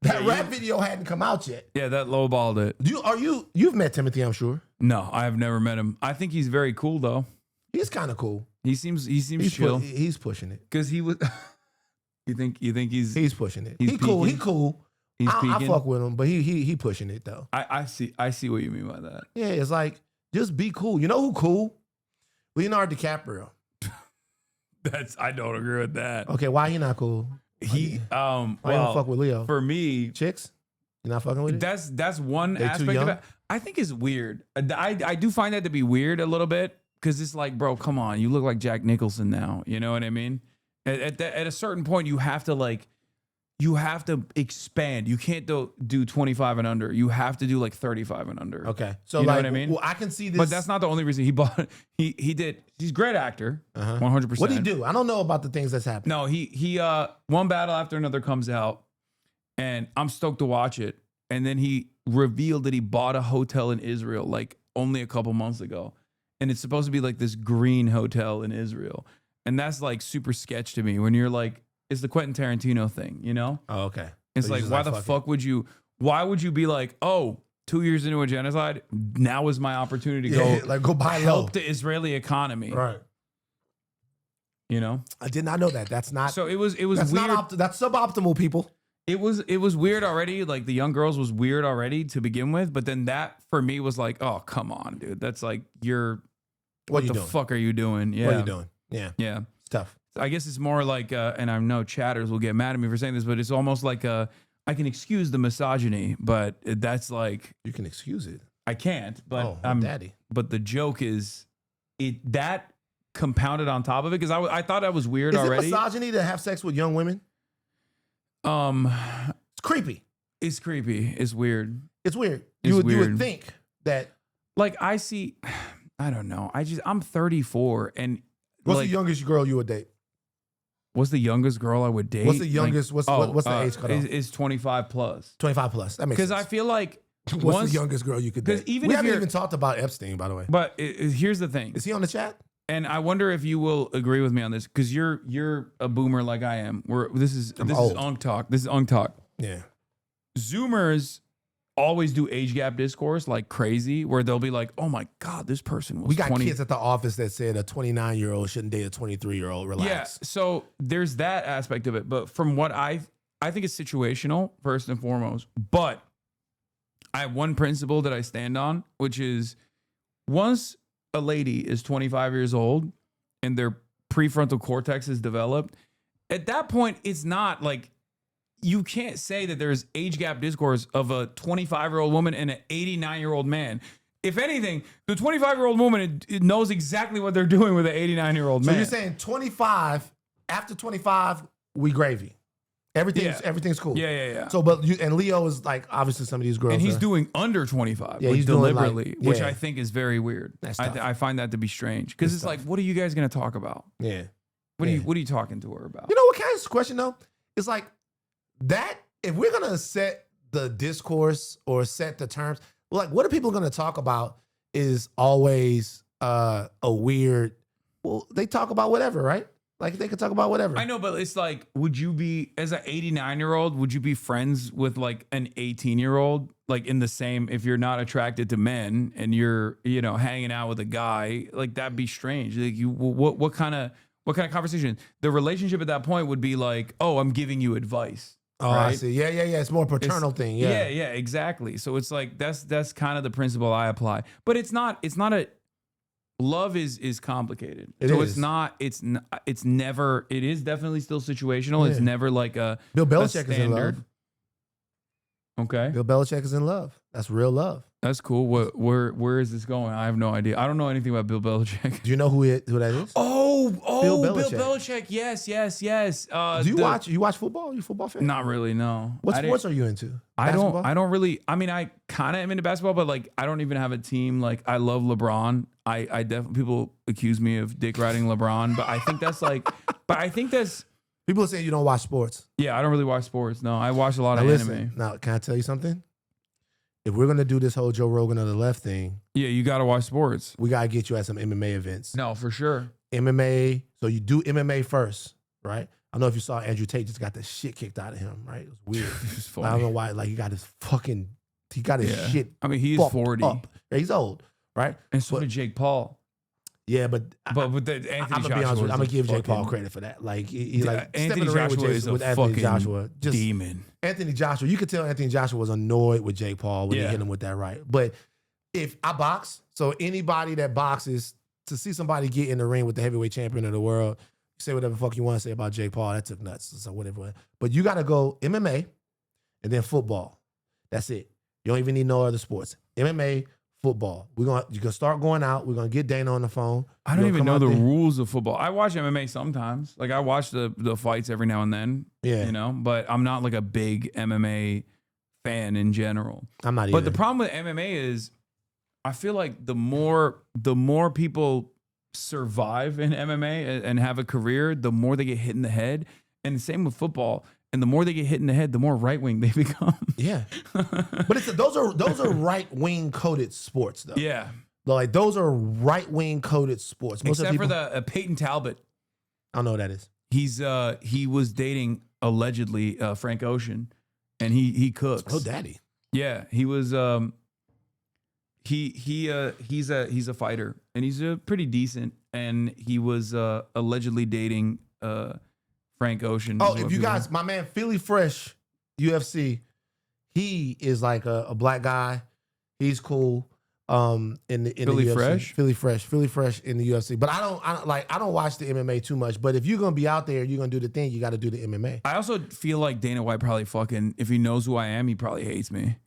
That rap video hadn't come out yet. Yeah, that lowballed it. You've met Timothy, I'm sure. No, I have never met him. I think he's very cool though. He's kind of cool. He seems chill. He's pushing it. Because he was. you think he's pushing it. He's He cool. peaking? He cool. He's I peaking? fuck with him, but he pushing it though. I see what you mean by that. Yeah, it's like just be cool. You know who cool? Leonardo DiCaprio. I don't agree with that. Okay, why he not cool? He Why you don't well, fuck with Leo? for me, Chicks? You not fucking with it? that's one They too aspect of young? it. I think is weird. I do find that to be weird a little bit because it's like, bro, come on, you look like Jack Nicholson now. You know what I mean? At a certain point, you have to expand. You can't do 25 and under. You have to do like 35 and under. Okay, so You know like, what I mean? well, I can see this. But that's not the only reason he bought. He did. He's a great actor. 100%. What did he do? I don't know about the things that's happening. No, he one battle after another comes out, and I'm stoked to watch it. And then he revealed that he bought a hotel in Israel like only a couple months ago, and it's supposed to be like this green hotel in Israel, and that's like super sketch to me. When you're like, it's the Quentin Tarantino thing, you know? Oh, okay. It's So like, you're why just the fuck would you? Why would you be like, oh, 2 years into a genocide, now is my opportunity to go buy help low. the Israeli economy, Right. you know? I did not know that. That's not. So it was that's weird. not that's suboptimal, people. It was weird already. Like the young girls was weird already to begin with, but then that for me was like, oh come on, dude. That's like what you the doing? fuck are you doing? Yeah, What are you doing? Yeah, Yeah, it's tough. I guess it's more like, and I know chatters will get mad at me for saying this, but it's almost like I can excuse the misogyny, but that's like You can excuse it. I can't. But Oh, I'm daddy. But the joke is that compounded on top of it because I thought that was weird Is already. it misogyny to have sex with young women? It's creepy. It's creepy. It's weird. It's weird. It's You would weird. think that. Like I don't know. I'm 34 and What's like, the youngest girl you would date? what's the youngest girl I would date? What's the youngest? What's the age cutoff? Is 25 plus. 25 plus. That makes Because sense. I feel like What's the youngest girl you could 'cause date? even We if haven't you're- even talked about Epstein, by the way. But here's the thing, Is he on the chat? and I wonder if you will agree with me on this because you're a boomer like I am. This is old. Unk Talk. This is Unk Talk. Yeah. Zoomers always do age gap discourse like crazy, where they'll be like, "Oh my god, this person was We got 20." kids at the office that said a 29-year-old shouldn't date a 23-year-old. Relax. Yeah, so there's that aspect of it, but from what I think it's situational first and foremost. But I have one principle that I stand on, which is once a lady is 25 years old and their prefrontal cortex is developed, at that point it's not like you can't say that there's age gap discourse of a 25-year-old woman and an 89-year-old man. If anything, the 25-year-old woman it knows exactly what they're doing with an 89-year-old So man. you're saying 25, after 25, we gravy. Everything's cool. Yeah. So, but and Leo is like obviously some of these girls, And he's are- doing under 25, Yeah, like he's doing, like- deliberately, which yeah. I think is very weird. That's I, tough. I find that to be strange because it's like, what are you guys going to talk about? yeah. What Yeah. are you talking to her about? You know what? Can I ask a question though? It's like that. If we're gonna set the discourse or set the terms, like what are people gonna talk about? Is always a weird. Well, they talk about whatever, right? Like they could talk about whatever. I know, but it's like, would you be, as an 89-year-old, would you be friends with like an 18-year-old? Like in the same, if you're not attracted to men and you're, hanging out with a guy, like that'd be strange. Like what kind of conversation? The relationship at that point would be like, oh, I'm giving you advice. Oh, right? I see. Yeah. It's more paternal thing. Yeah. Yeah, exactly. So it's like that's kind of the principle I apply. But it's not a love is complicated. It so is. It's never, it is definitely still situational. Yeah. It's never like a Bill a Belichick is in love. standard. Okay. Bill Belichick is in love. That's real love. That's cool. Where is this going? I have no idea. I don't know anything about Bill Belichick. Do you know who that is? Oh, Bill Bill Belichick. Yes. Do you watch football? You a football fan? Not really, no. What I sports didn't- are you into? I Basketball? don't really. I mean, I kind of am into basketball, but like, I don't even have a team. Like, I love LeBron. I definitely, people accuse me of dick riding LeBron, but I think that's like, People are saying you don't watch sports. yeah, I don't really watch sports. No, I watch a lot Now of listen. anime. Now, can I tell you something? If we're gonna do this whole Joe Rogan of the left thing, Yeah, you got to watch sports. we gotta get you at some MMA events. No, for sure. MMA. So you do MMA first, right? I don't know if you saw Andrew Tate just got the shit kicked out of him, right? It was weird. It's I don't funny. know why. Like he got his Yeah. shit. I mean, he is fucked 40, up. Yeah, he's old, right? and so But- did Jake Paul. Yeah, but But with the Anthony I'm gonna Joshua, be honest with you. is I'm gonna a give Jake Paul fucking credit for that. Like he like Anthony stepping in the ring Joshua with, is a Anthony fucking Joshua. Just demon. Anthony Joshua. You could tell Anthony Joshua was annoyed with Jake Paul when he Yeah. hit him with that right. But if I box, so anybody that boxes, to see somebody get in the ring with the heavyweight champion of the world, you say whatever the fuck you want to say about Jake Paul. That took nuts. So whatever. But you got to go MMA and then football. That's it. You don't even need no other sports. MMA, football. You gonna start going out. We're gonna get Dana on the phone. I don't You're even gonna know come the out there. rules of football. I watch MMA sometimes. Like I watch the fights every now and then. Yeah. But I'm not like a big MMA fan in general. I'm not either. But the problem with MMA is I feel like the more people survive in MMA and have a career, the more they get hit in the head. And the same with football. And the more they get hit in the head, the more right wing they become. Yeah. But those are right wing coded sports though. Yeah. Like those are right wing coded sports. Most Except of the for people, the Peyton Talbot. I don't know what that is. He was dating allegedly Frank Ocean, and he cooks. Oh, daddy. Yeah, he was. He's a fighter, and he's pretty decent. And he was allegedly dating Frank Ocean. Oh, if you guys, my man Philly Fresh, UFC, he is like a black guy. He's cool. In the Philly UFC. Fresh? Philly Fresh in the UFC. But I don't watch the MMA too much. But if you're gonna be out there, you're gonna do the thing. You got to do the MMA. I also feel like Dana White probably fucking, if he knows who I am, he probably hates me.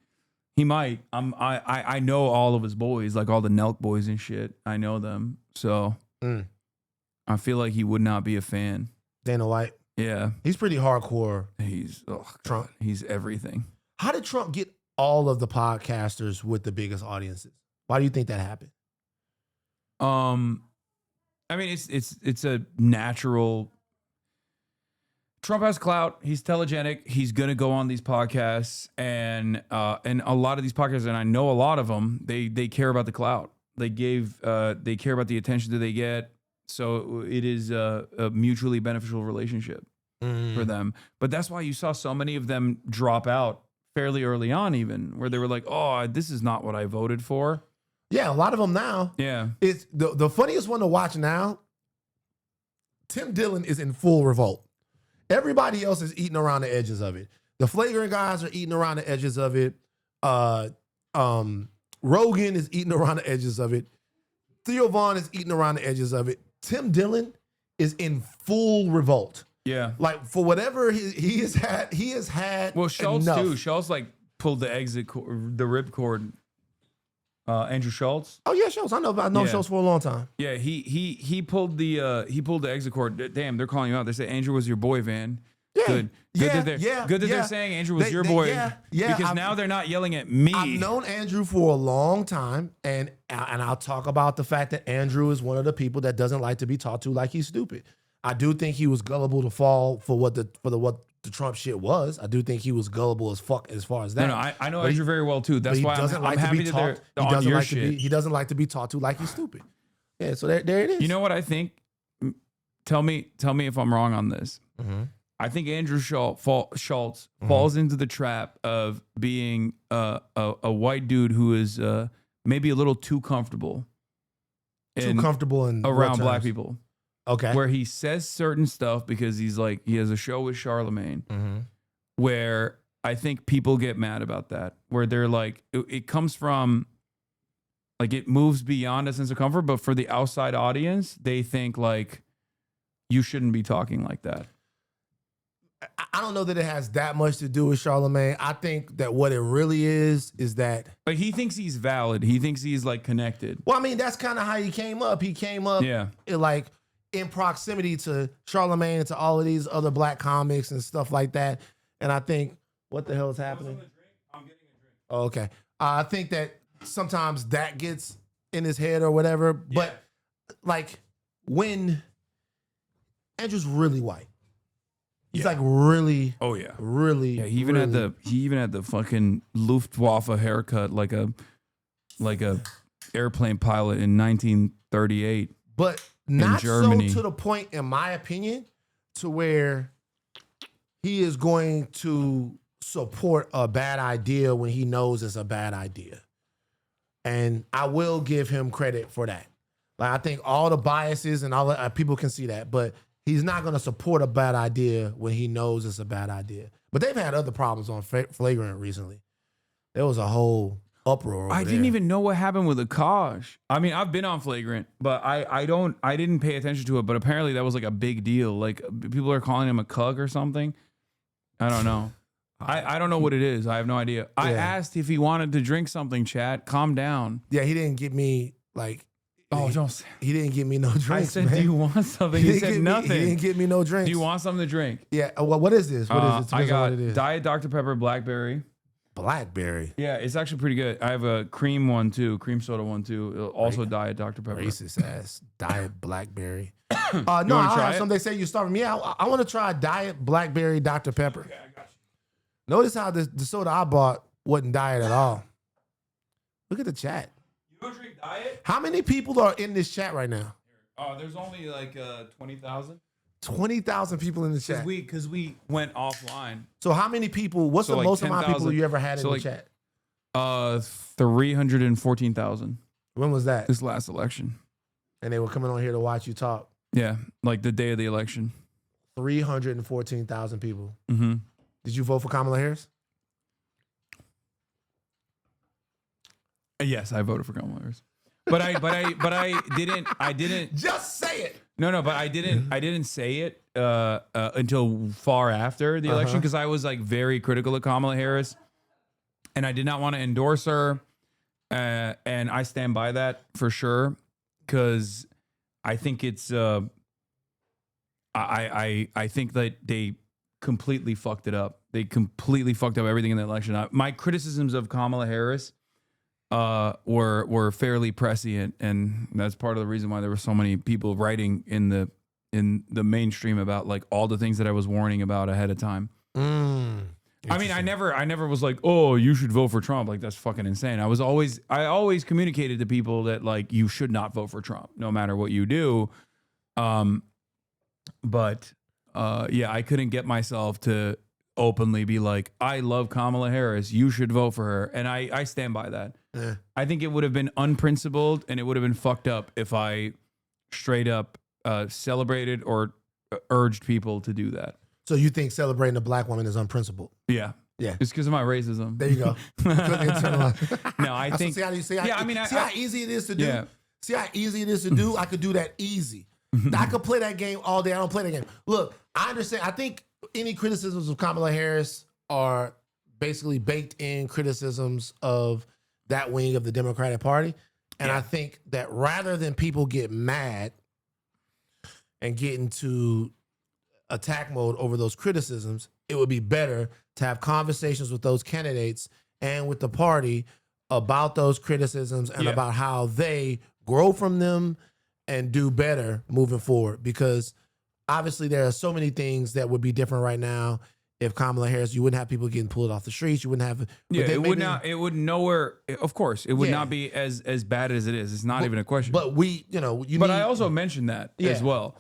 He might. I know all of his boys, like all the Nelk boys and shit. I know them, so I feel like he would not be a fan. Dana White, Yeah, he's pretty hardcore. he's Trump. He's everything. How did Trump get all of the podcasters with the biggest audiences? Why do you think that happened? I mean, it's a natural. Trump has clout. He's telegenic. He's gonna go on these podcasts, and a lot of these podcasts, and I know a lot of them. They care about the clout. They care about the attention that they get. So it is a mutually beneficial relationship for them. But that's why you saw so many of them drop out fairly early on, even where they were like, "Oh, this is not what I voted for." Yeah, a lot of them now. Yeah, It's the funniest one to watch now. Tim Dillon is in full revolt. Everybody else is eating around the edges of it. The flagrant guys are eating around the edges of it. Rogan is eating around the edges of it. Theo Vaughn is eating around the edges of it. Tim Dillon is in full revolt. yeah. Like for whatever he has had. Well, Schultz enough. too. Schultz like pulled the the ripcord. Andrew Schultz. Oh yeah, Schultz. I've known Yeah. Schultz for a long time. Yeah, he pulled the exit cord. Damn, they're calling you out. They say Andrew was your boy, Van. Yeah. Good. Yeah, Good yeah, that yeah. they're saying Andrew was They- your they- boy. yeah, yeah, Because I've- now they're not yelling at me. I've known Andrew for a long time, and I'll talk about the fact that Andrew is one of the people that doesn't like to be talked to like he's stupid. I do think he was gullible to fall for what the Trump shit was. I do think he was gullible as fuck as far as that. No, I know But Andrew very well too. That's But why I'm happy that they're He on doesn't your like to shit. be. He doesn't like to be talked to like he's stupid. Yeah, so there it is. You know what I think? Tell me if I'm wrong on this. Mm-hmm. I think Andrew Schultz falls into the trap of being a white dude who is maybe a little too comfortable. Too comfortable in around what black terms? people. Okay. Where he says certain stuff because he has a show with Charlemagne Mm-hmm. where I think people get mad about that. Where they're like, it comes from, like, it moves beyond a sense of comfort, but for the outside audience, they think like you shouldn't be talking like that. I don't know that it has that much to do with Charlemagne. I think that what it really is that. But he thinks he's valid. He thinks he's like connected. Well, I mean, that's kind of how he came up. He came up, like in proximity to Charlemagne and to all of these other black comics and stuff like that. And I think, what the hell is happening? I'm getting a drink. Oh, okay. I think that sometimes that gets in his head or whatever. But like when Andrew's really white. He's like really, really. Yeah, he even had the fucking Luftwaffe haircut like a airplane pilot in 1938. But not Germany. so to the point, in my opinion, to where he is going to support a bad idea when he knows it's a bad idea. And I will give him credit for that. Like, I think all the biases and all the, people can see that, but he's not going to support a bad idea when he knows it's a bad idea. But they've had other problems on Flagrant recently. There was a whole uproar over I there. didn't even know what happened with Akash. I mean, I've been on Flagrant, but I didn't pay attention to it. But apparently that was like a big deal. Like, people are calling him a cuck or something. I don't know. I don't know what it is. I have no idea. I asked if he wanted to drink something, chat. Calm down. Yeah, he didn't get me like. Oh, don't say. He didn't get me no drinks. I said, man. do you want something? He said nothing. He didn't get me no drinks. Do you want something to drink? Yeah. Well, what is this? What is it? I got what it is. Diet Dr. Pepper Blackberry. Blackberry. Yeah, it's actually pretty good. I have a cream one too, cream soda one too. Also Diet Dr. Pepper. Racist ass Diet Blackberry. No, wanna I try have it? some. They say you starving me. I want to try Diet Blackberry Dr. Pepper. Okay, I got you. Notice how the soda I bought wasn't diet at all. Look at the chat. You don't drink Diet? How many people are in this chat right now? There's only like 20,000. 20,000 people in the chat. Because we went offline. So how many people? What's So the like most amount of people 10,000. you ever had in So the like- chat? 314,000 When was that? this last election. And they were coming on here to watch you talk. Yeah, like the day of the election. 314,000 people. Mm-hmm. Did you vote for Kamala Harris? Yes, I voted for Kamala Harris. But I didn't. Just say it. No, but I didn't say it until far after the election because I was like very critical of Kamala Harris, and I did not want to endorse her, and I stand by that for sure because I think it's I think that they completely fucked it up. They completely fucked up everything in the election. My criticisms of Kamala Harris were fairly prescient, and that's part of the reason why there were so many people writing in the mainstream about like all the things that I was warning about ahead of time. I mean, I never was like, oh, you should vote for Trump. Like, that's fucking insane. I always communicated to people that like you should not vote for Trump, no matter what you do. But I couldn't get myself to openly be like, I love Kamala Harris. You should vote for her. And I stand by that. Yeah. I think it would have been unprincipled and it would have been fucked up if I straight up celebrated or urged people to do that. So you think celebrating a black woman is unprincipled? Yeah. Yeah. It's because of my racism. There you go. No, I think. See how easy it is to do? Yeah. See how easy it is to do? I could do that easy. I could play that game all day. I don't play that game. Look, I understand. I think any criticisms of Kamala Harris are basically baked in criticisms of that wing of the Democratic Party. And I think that rather than people get mad and get into attack mode over those criticisms. It would be better to have conversations with those candidates and with the party about those criticisms and about how they grow from them and do better moving forward. Because obviously there are so many things that would be different right now. If Kamala Harris, you wouldn't have people getting pulled off the streets. You wouldn't have. It would not. It would nowhere. Of course, it would not be as bad as it is. It's not even a question. But I also mentioned that as well.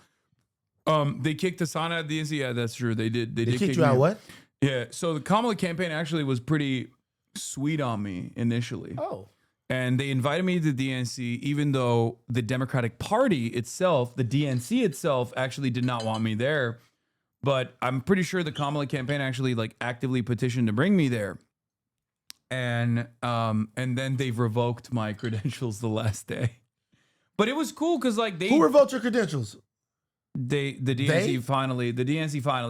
They kicked Hasan out of the DNC. Yeah, that's true. They did. They did kick you out. What? Yeah. So the Kamala campaign actually was pretty sweet on me initially. Oh. And they invited me to the DNC, even though the Democratic Party itself, the DNC itself, actually did not want me there. But I'm pretty sure the Kamala campaign actually like actively petitioned to bring me there. And then they've revoked my credentials the last day. But it was cool because like who revoked your credentials? The DNC finally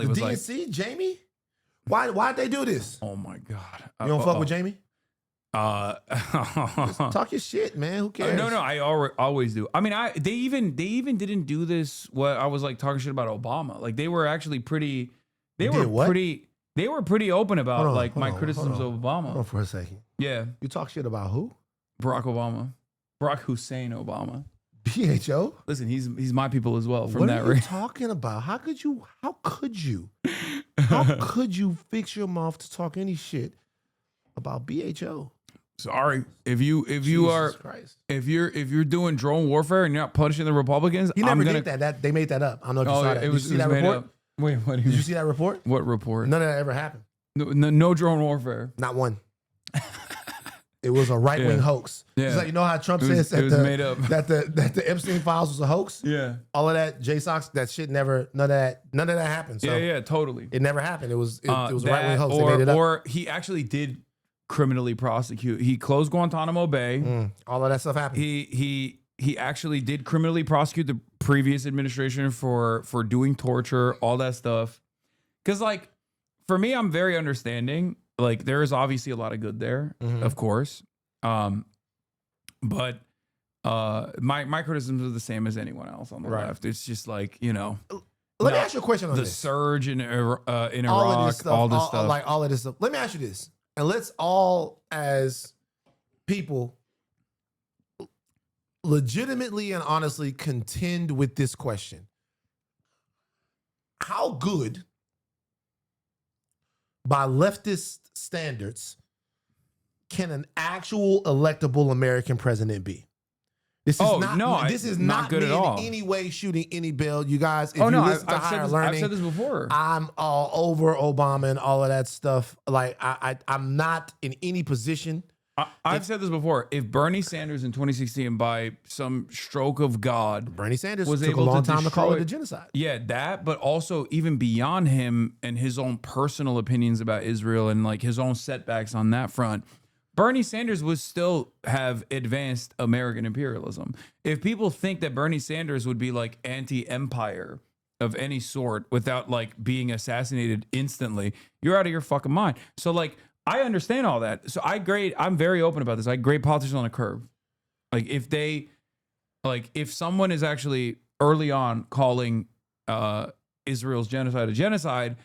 was like, DNC, Jamie? Why'd they do this? oh my God. You don't fuck with Jamie? Just talk your shit, man. Who cares? No, I always do. I mean, they even didn't do this. What I was like talking shit about Obama. Like they were actually pretty. They were pretty open about my criticisms of Obama. Hold on for a second. Yeah, you talk shit about who? Barack Obama, Barack Hussein Obama. BHO. Listen, he's my people as well. From what that are you talking about? How could you? How could you fix your mouth to talk any shit about BHO? Sorry, if you're doing drone warfare and you're not punishing the Republicans, he never did that. They made that up. I don't know if you saw that. Did you see that report? Wait, what do you mean? Did you see that report? What report? None of that ever happened. No drone warfare. Not one. It was a right-wing hoax. Yeah. It's like, you know how Trump says that the Epstein files was a hoax? Yeah. All of that, J-Sox, that shit none of that happened. So yeah, totally. It never happened. It was a right-wing hoax. They made it up. Or he actually did criminally prosecute. He closed Guantanamo Bay. All of that stuff happened. He actually did criminally prosecute the previous administration for doing torture, all that stuff. Because like, for me, I'm very understanding. Like there is obviously a lot of good there, of course. But my criticisms are the same as anyone else on the left. It's just like, Let me ask you a question on the this. surge in Iraq, all this stuff. Like all of this stuff. Let me ask you this. And let's all, as people, legitimately and honestly contend with this question. How good, by leftist standards, can an actual electable American president be? This is not good at all. In any way shooting any bill. You guys, if you I've listen to Higher Learning, I've said this before. I'm all over Obama and all of that stuff. Like I'm not in any position. I've said this before. If Bernie Sanders in 2016, by some stroke of God, Bernie Sanders was took able a long to time to call it a genocide. Yeah, that, but also even beyond him and his own personal opinions about Israel and like his own setbacks on that front, Bernie Sanders would still have advanced American imperialism. If people think that Bernie Sanders would be like anti-empire of any sort without like being assassinated instantly, you're out of your fucking mind. So like, I understand all that. So I'm very open about this. I grade politicians on a curve. Like if someone is actually early on calling Israel's genocide a genocide,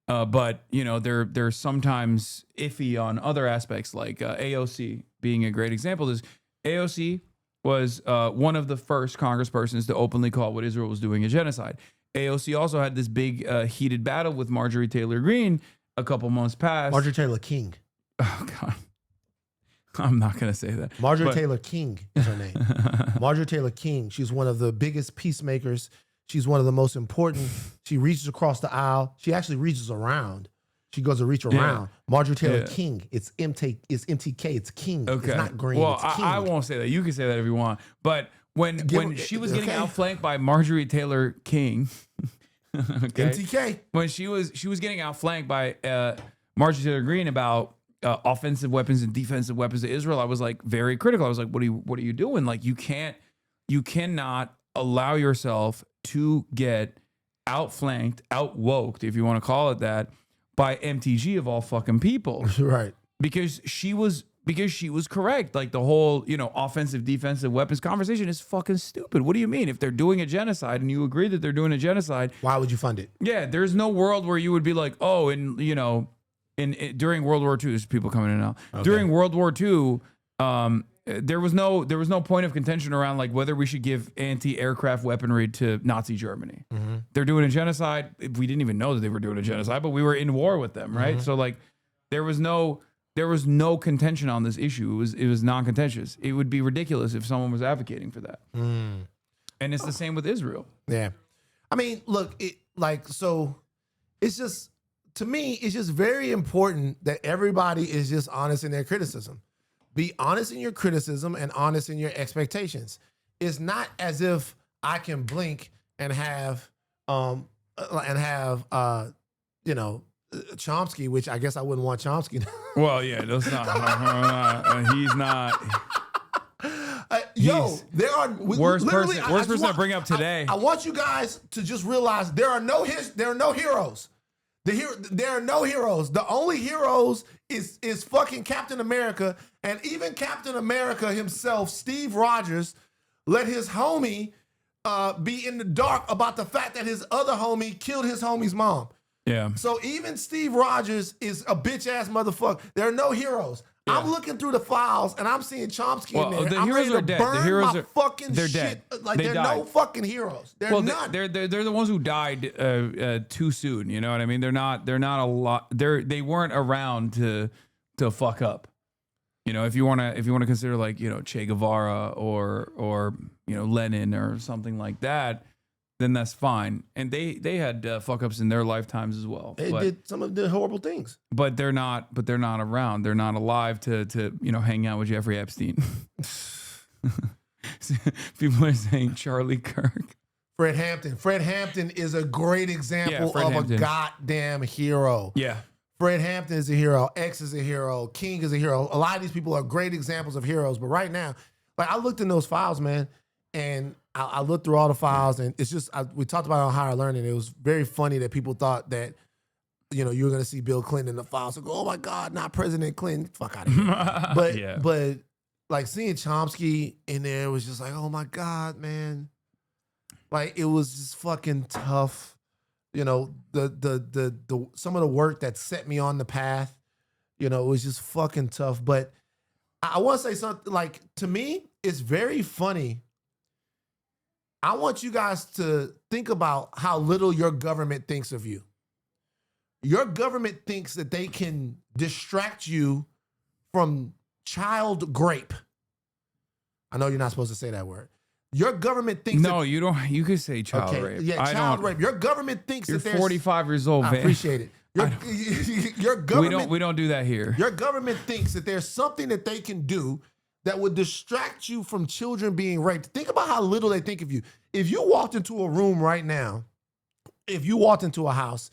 but they're sometimes iffy on other aspects, like AOC being a great example. AOC was one of the first congresspersons to openly call what Israel was doing a genocide. AOC also had this big heated battle with Marjorie Taylor Greene a couple months past. Marjorie Taylor King. Oh God, I'm not gonna say that. Taylor King is her name. Marjorie Taylor King. She's one of the biggest peacemakers. She's one of the most important. She reaches across the aisle. She actually reaches around. She goes to reach around. Marjorie Taylor King. It's MTK. It's King. Okay. It's not Green. Well, it's King. I won't say that. You can say that if you want. But when she was getting outflanked by Marjorie Taylor King, MTK. When she was getting outflanked by Marjorie Taylor Greene about offensive weapons and defensive weapons to Israel, I was like very critical. I was like, what are you doing? Like you cannot allow yourself to get outflanked, outwoked, if you want to call it that, by MTG of all fucking people. Right. Because she was because she was correct. Like the whole, offensive, defensive weapons conversation is fucking stupid. What do you mean? If they're doing a genocide and you agree that they're doing a genocide, Why would you fund it? yeah, there's no world where you would be like, oh, and during World War II, there's people coming in now. Okay. During World War II, there was no point of contention around like whether we should give anti-aircraft weaponry to Nazi Germany. Mm-hmm. They're doing a genocide. We didn't even know that they were doing a genocide, but we were in war with them, right? So like, there was no contention on this issue. It was non-contentious. It would be ridiculous if someone was advocating for that. And it's the same with Israel. Yeah. I mean, look, it's just, to me, it's just very important that everybody is just honest in their criticism. Be honest in your criticism and honest in your expectations. It's not as if I can blink and have Chomsky, which I guess I wouldn't want Chomsky. Well, yeah, that's not. He's not. There are worst person to bring up today. I want you guys to just realize there are no heroes. There are no heroes. The only heroes is fucking Captain America, and even Captain America himself, Steve Rogers, let his homie be in the dark about the fact that his other homie killed his homie's mom. Yeah. So even Steve Rogers is a bitch ass motherfucker. There are no heroes. Yeah. I'm looking through the files and I'm seeing Chomsky in there. The I'm heroes ready to are dead. burn The heroes my are fucking they're shit. dead. Like They they're died. no fucking heroes. They're not. They're the ones who died too soon. You know what I mean? They're not a lot. They weren't around to fuck up. If you want to consider like Che Guevara or Lenin or something like that, then that's fine. And they had fuck ups in their lifetimes as well. They did some of the horrible things. But they're not around. They're not alive to hang out with Jeffrey Epstein. People are saying Charlie Kirk. Fred Hampton. Fred Hampton is a great example of Hampton. a goddamn hero. Yeah. Fred Hampton is a hero. X is a hero. King is a hero. A lot of these people are great examples of heroes. But right now, like I looked in those files, man, and I looked through all the files, and it's just we talked about it on Higher Learning. It was very funny that people thought that you were going to see Bill Clinton in the files. So go, oh my God, not President Clinton. Fuck out of here. But like seeing Chomsky in there was just like, oh my God, man. Like it was just fucking tough. The some of the work that set me on the path, it was just fucking tough. But I want to say something, like, to me, it's very funny. I want you guys to think about how little your government thinks of you. Your government thinks that they can distract you from child grape. I know you're not supposed to say that word. Your government thinks you don't. You could say child rape. Yeah, child rape. Your government thinks you're that there's 45 years old, man. I appreciate it. Your government. We don't do that here. Your government thinks that there's something that they can do that would distract you from children being raped. Think about how little they think of you. If you walked into a room right now, if you walked into a house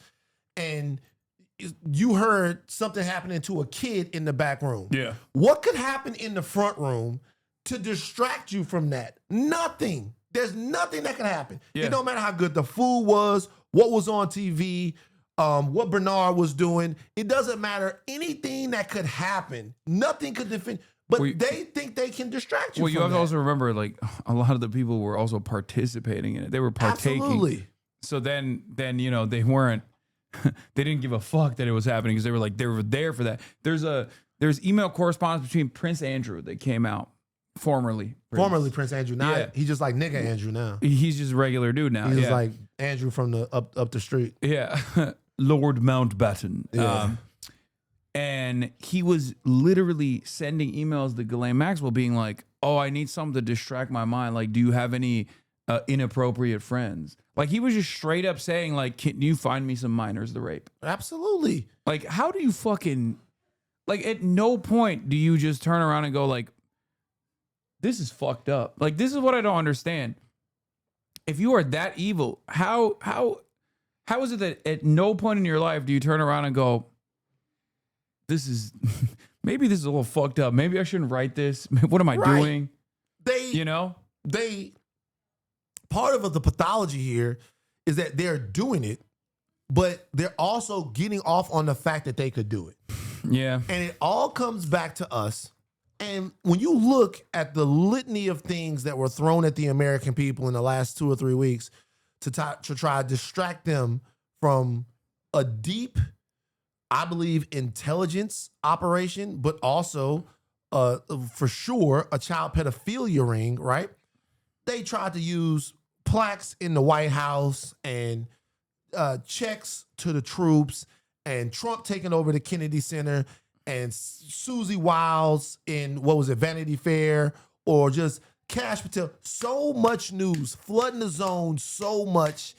and you heard something happening to a kid in the back room, what could happen in the front room to distract you from that? Nothing. There's nothing that can happen. It don't matter how good the food was, what was on TV, what Bernard was doing. It doesn't matter. Anything that could happen, nothing could defend. But they think they can distract you. Well, you have to also remember, like, a lot of the people were also participating in it. They were partaking. Absolutely. So then they weren't. They didn't give a fuck that it was happening because they were there for that. There's email correspondence between Prince Andrew that came out. Formerly Prince Andrew. Now he's just like nigga Andrew now. He's just a regular dude now. He's just like Andrew from the up the street. Yeah. Lord Mountbatten. Yeah. And he was literally sending emails to Ghislaine Maxwell being like, oh, I need something to distract my mind. Like, do you have any inappropriate friends? Like, he was just straight up saying, like, can you find me some minors to rape? Absolutely. Like, how do you fucking, like, at no point do you just turn around and go, like, this is fucked up. Like, this is what I don't understand. If you are that evil, how is it that at no point in your life do you turn around and go, maybe this is a little fucked up. Maybe I shouldn't write this. What am I doing? Part of the pathology here is that they're doing it, but they're also getting off on the fact that they could do it. Yeah. And it all comes back to us And when you look at the litany of things that were thrown at the American people in the last 2 or 3 weeks to try to distract them from a deep, I believe, intelligence operation, but also for sure a child pedophilia ring, right? They tried to use plaques in the White House and checks to the troops and Trump taking over the Kennedy Center and Susie Wiles in, what was it, Vanity Fair, or just Cash Patel. So much news, flooding the zone so much,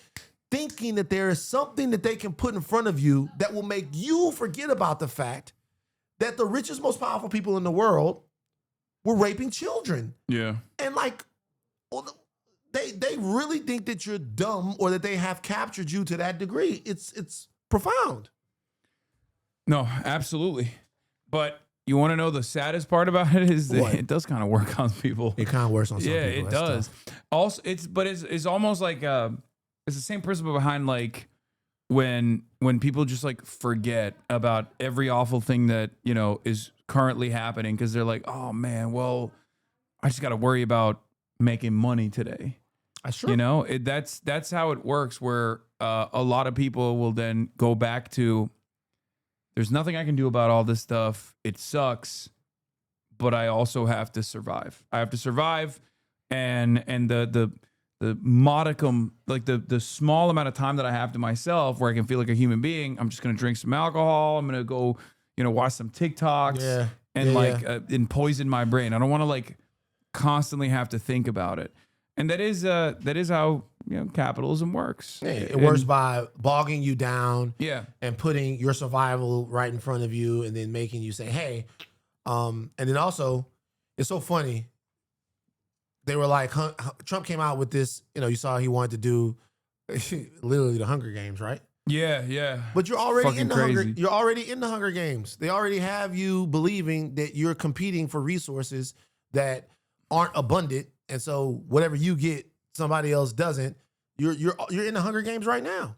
thinking that there is something that they can put in front of you that will make you forget about the fact that the richest, most powerful people in the world were raping children. Yeah. And like, they really think that you're dumb or that they have captured you to that degree. It's profound. No, absolutely. But you want to know the saddest part about it is that it does kind of work on people. It kind of works on some people. Yeah, it does. Tough. Also, it's almost like it's the same principle behind like when people just like forget about every awful thing that, you know, is currently happening because they're like, oh man, well, I just got to worry about making money today. That's true. You know, that's how it works. Where a lot of people will then go back to, there's nothing I can do about all this stuff. It sucks, but I also have to survive. I have to survive, and the modicum, like the small amount of time that I have to myself, where I can feel like a human being, I'm just gonna drink some alcohol. I'm gonna go, you know, watch some TikToks and poison my brain. I don't want to like constantly have to think about it. And that is how, you know, capitalism works. Yeah, it works by bogging you down, and putting your survival right in front of you, and then making you say, "Hey," and then also, it's so funny. They were like, Trump came out with this. You know, you saw he wanted to do literally the Hunger Games, right? Yeah. But you're already Fucking in the crazy. You're already in the Hunger Games. They already have you believing that you're competing for resources that aren't abundant. And so whatever you get, somebody else doesn't. You're in the Hunger Games right now.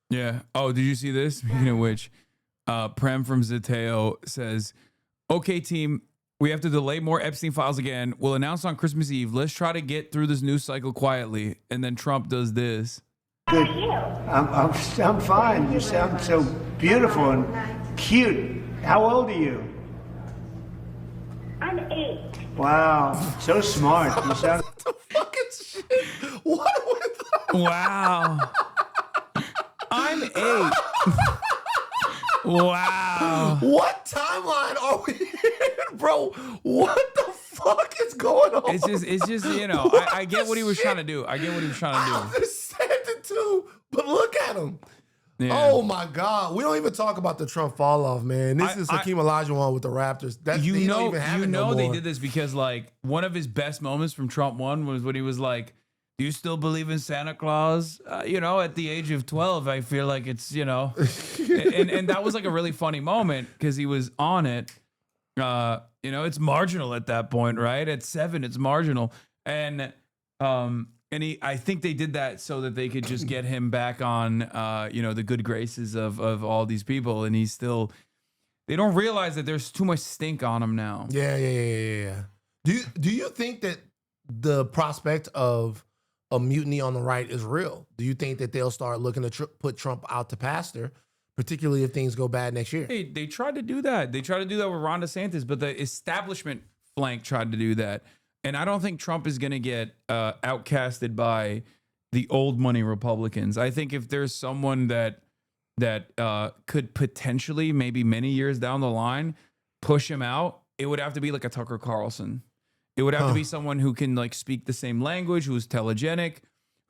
Yeah. Oh, did you see this? Speaking of which, Prem from Zateo says, "Okay, team, we have to delay more Epstein files again. We'll announce on Christmas Eve. Let's try to get through this news cycle quietly." And then Trump does this. Good. I'm fine. You sound so beautiful and cute. How old are you? I'm 8. Wow, so smart. You sound. The fucking shit. What with that? Wow. I'm 8. Wow. What timeline are we in, bro? What the fuck is going on? It's just, you know, I get what he was trying to do. I understand it too, but look at him. Yeah. Oh my God. We don't even talk about the Trump fall off, man. This is Hakeem Olajuwon with the Raptors. You don't even have it no more. They did this because like one of his best moments from Trump 1 was when he was like, "Do you still believe in Santa Claus?" You know, at the age of 12, I feel like it's, you know, and that was like a really funny moment because he was on it. You know, it's marginal at that point, right? At 7, it's marginal. And I think they did that so that they could just get him back on, you know, the good graces of all these people. And they don't realize that there's too much stink on him now. Yeah. Do you think that the prospect of a mutiny on the right is real? Do you think that they'll start looking to put Trump out to pasture, particularly if things go bad next year? They tried to do that. They tried to do that with Ron DeSantis, but the establishment flank tried to do that. And I don't think Trump is going to get outcasted by the old money Republicans. I think if there's someone that could potentially, maybe many years down the line, push him out, it would have to be like a Tucker Carlson. It would have to be someone who can like speak the same language, who's telegenic,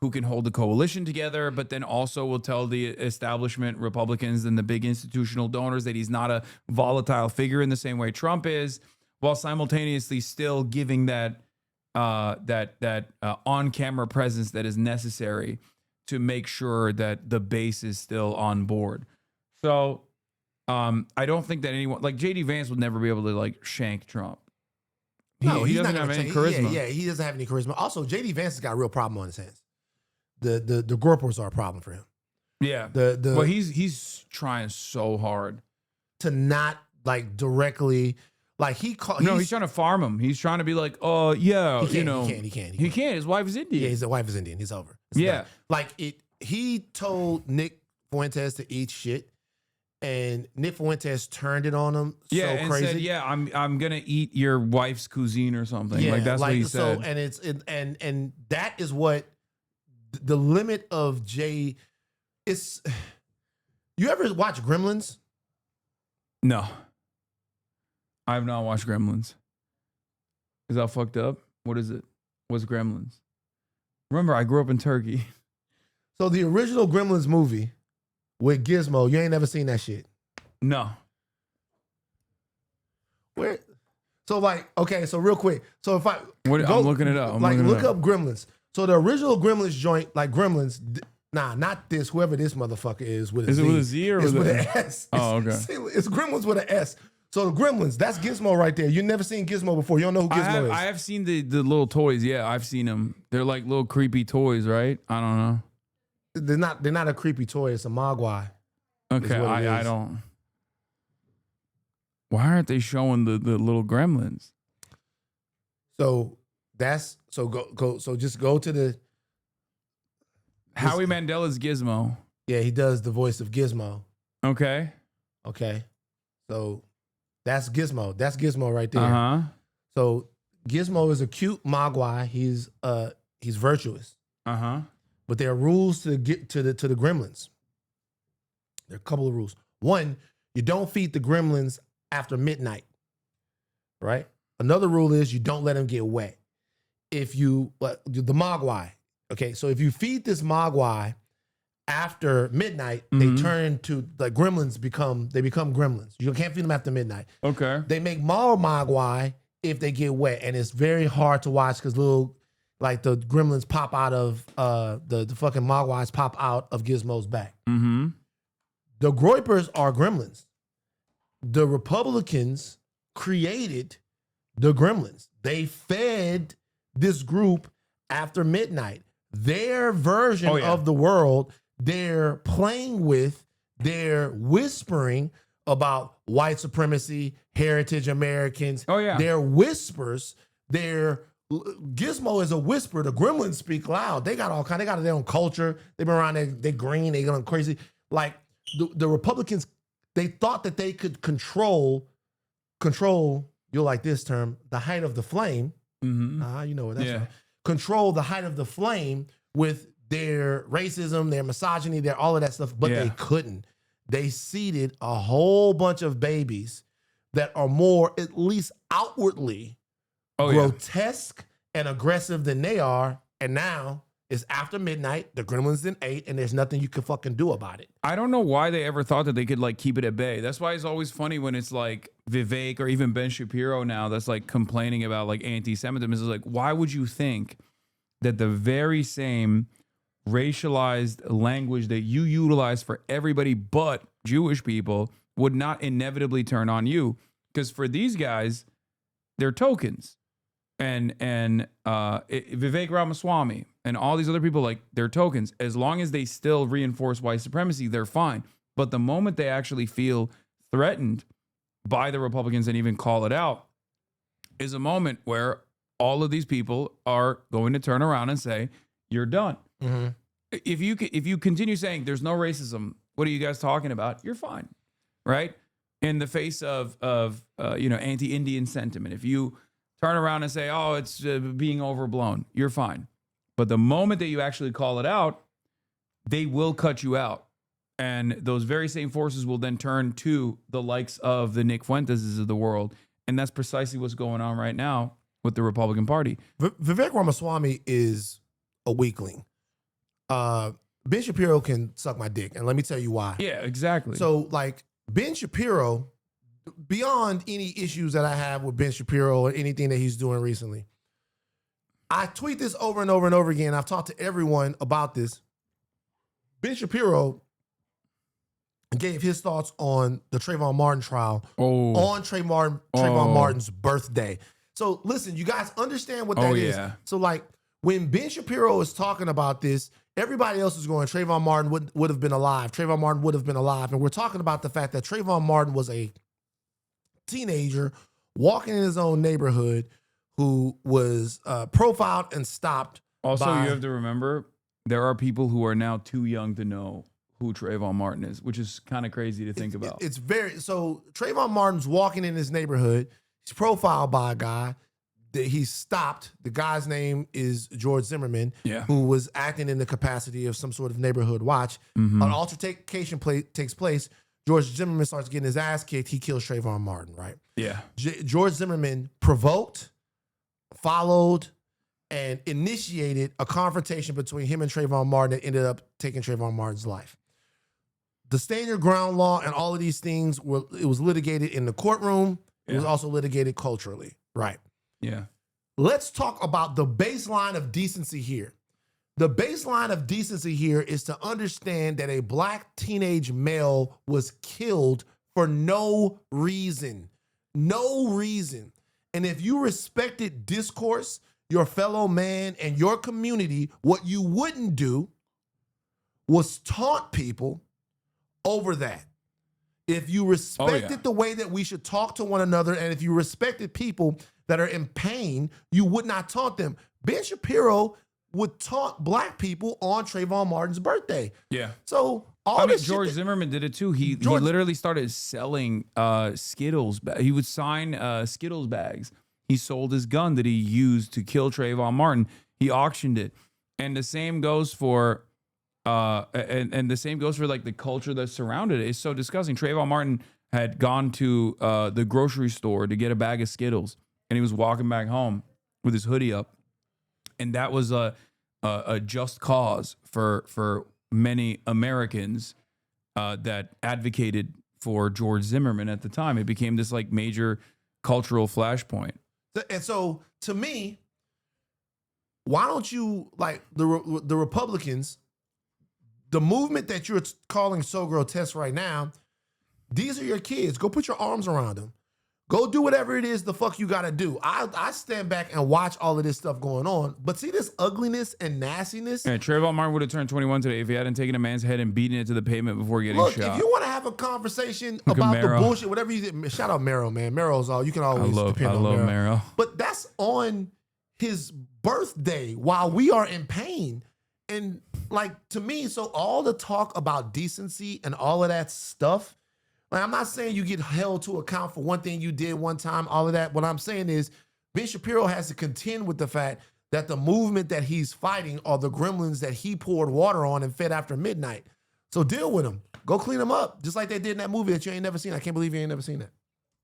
who can hold the coalition together, but then also will tell the establishment Republicans and the big institutional donors that he's not a volatile figure in the same way Trump is, while simultaneously still giving that on-camera presence that is necessary to make sure that the base is still on board. So I don't think that anyone, like JD Vance would never be able to like shank Trump. He doesn't have any charisma. Yeah, he doesn't have any charisma. Also, JD Vance has got a real problem on his hands. The Gorpers are a problem for him. Yeah. Well, he's trying so hard to not like directly. Like he called. No, he's trying to farm him. He's trying to be like, oh yeah, He can't, you know, he can't. He can't. His wife is Indian. Yeah, his wife is Indian. He's over. It's Yeah. done. Like he told Nick Fuentes to eat shit, and Nick Fuentes turned it on him. Yeah, so and crazy. said, yeah, I'm gonna eat your wife's cuisine or something. Yeah, like that's what he so, said. and it's and that is what the limit of Jay. It's. You ever watch Gremlins? No, I have not watched Gremlins. Is that fucked up? What is it? What's Gremlins? Remember, I grew up in Turkey. So the original Gremlins movie with Gizmo, you ain't never seen that shit. No. Where? So like, okay, so real quick. So if I'm looking it up. Look up Gremlins. So the original Gremlins joint, like Gremlins, nah, not this, whoever this motherfucker is with a Z. Is it with a Z or it's with an an S? Oh, okay. It's Gremlins with an S. So the Gremlins, that's Gizmo right there. You've never seen Gizmo before. You don't know who Gizmo is. I have seen the little toys. Yeah, I've seen them. They're like little creepy toys, right? I don't know. They're not a creepy toy. It's a Mogwai. Okay, what it I is. don't. Why aren't they showing the little gremlins? So that's so just go to the Howie Mandela's Gizmo. yeah, he does the voice of Gizmo. Okay. Okay. So that's Gizmo. That's Gizmo right there. Uh-huh. So Gizmo is a cute Mogwai. He's virtuous. Uh-huh. But there are rules to get to the gremlins. There are a couple of rules. One, you don't feed the gremlins after midnight. Right? Another rule is you don't let them get wet. If you the Mogwai, okay, so if you feed this Mogwai after midnight, they turn to like gremlins become gremlins. You can't feed them after midnight. Okay. They make more Mogwai if they get wet, and it's very hard to watch because little like the gremlins pop out of the fucking Mogwais pop out of Gizmo's back. Mm-hmm. The Groypers are gremlins. The Republicans created the gremlins. They fed this group after midnight. Their version of the world, they're playing with, they're whispering about white supremacy, heritage Americans. Oh, yeah. They're whispers. Gizmo is a whisper. The gremlins speak loud. They got they got their own culture. They've been around, they're green, they going crazy. Like the Republicans, they thought that they could control, you'll like this term, the height of the flame. Mm-hmm. You know what that's from. Control the height of the flame with their racism, their misogyny, their all of that stuff, but they couldn't. They seeded a whole bunch of babies that are more, at least outwardly, grotesque and aggressive than they are. And now it's after midnight, the gremlins then ate, and there's nothing you can fucking do about it. I don't know why they ever thought that they could like keep it at bay. That's why it's always funny when it's like Vivek or even Ben Shapiro now that's like complaining about like anti-Semitism. It's like, why would you think that the very same racialized language that you utilize for everybody but Jewish people would not inevitably turn on you? Because for these guys, they're tokens. And Vivek Ramaswamy and all these other people, like, they're tokens. As long as they still reinforce white supremacy, they're fine. But the moment they actually feel threatened by the Republicans and even call it out is a moment where all of these people are going to turn around and say, you're done. Mm-hmm. If you continue saying there's no racism, what are you guys talking about? You're fine, right? In the face of anti-Indian sentiment, if you turn around and say, oh, it's being overblown, you're fine. But the moment that you actually call it out, they will cut you out. And those very same forces will then turn to the likes of the Nick Fuenteses of the world. And that's precisely what's going on right now with the Republican Party. Vivek Ramaswamy is a weakling. Ben Shapiro can suck my dick, and let me tell you why. Yeah, exactly. So, like, Ben Shapiro, beyond any issues that I have with Ben Shapiro or anything that he's doing recently, I tweet this over and over and over again. I've talked to everyone about this. Ben Shapiro gave his thoughts on the Trayvon Martin trial on Trayvon Martin's birthday. So listen, you guys understand what that is. So like when Ben Shapiro is talking about this, everybody else is going, Trayvon Martin would have been alive. Trayvon Martin would have been alive. And we're talking about the fact that Trayvon Martin was a teenager walking in his own neighborhood, who was profiled and stopped. Also, by, you have to remember, there are people who are now too young to know who Trayvon Martin is, which is kind of crazy to think about. It's very so. Trayvon Martin's walking in his neighborhood. He's profiled by a guy that he stopped. The guy's name is George Zimmerman, who was acting in the capacity of some sort of neighborhood watch. An altercation takes place. George Zimmerman starts getting his ass kicked. He kills Trayvon Martin, right? Yeah. George Zimmerman provoked, followed, and initiated a confrontation between him and Trayvon Martin that ended up taking Trayvon Martin's life. The stand your ground law and all of these things it was litigated in the courtroom. It was also litigated culturally, right? Yeah. Let's talk about the baseline of decency here. The baseline of decency here is to understand that a black teenage male was killed for no reason. No reason. And if you respected discourse, your fellow man, and your community, what you wouldn't do was taunt people over that. If you respected the way that we should talk to one another, and if you respected people that are in pain, you would not taunt them. Ben Shapiro would taunt black people on Trayvon Martin's birthday. Yeah. So George Zimmerman did it too. He literally started selling Skittles. He would sign Skittles bags. He sold his gun that he used to kill Trayvon Martin. He auctioned it. And the same goes for and the same goes for like the culture that surrounded it. It's so disgusting. Trayvon Martin had gone to the grocery store to get a bag of Skittles, and he was walking back home with his hoodie up. And that was a just cause for many Americans that advocated for George Zimmerman at the time. It became this like major cultural flashpoint. And so to me, why don't you, like the Republicans, the movement that you're calling so grotesque right now, these are your kids. Go put your arms around them. Go do whatever it is the fuck you gotta do. I stand back and watch all of this stuff going on, but see this ugliness and nastiness. Yeah, Trayvon Martin would have turned 21 today if he hadn't taken a man's head and beaten it to the pavement before getting Look, shot. if you want to have a conversation about the bullshit, whatever you did, shout out Mero, man. Mero's all you can always depend on. I love Mero. But that's on his birthday while we are in pain. And like, to me, so all the talk about decency and all of that stuff, like, I'm not saying you get held to account for one thing you did one time, all of that. What I'm saying is Ben Shapiro has to contend with the fact that the movement that he's fighting are the gremlins that he poured water on and fed after midnight. So deal with them. Go clean them up, just like they did in that movie that you ain't never seen. I can't believe you ain't never seen that.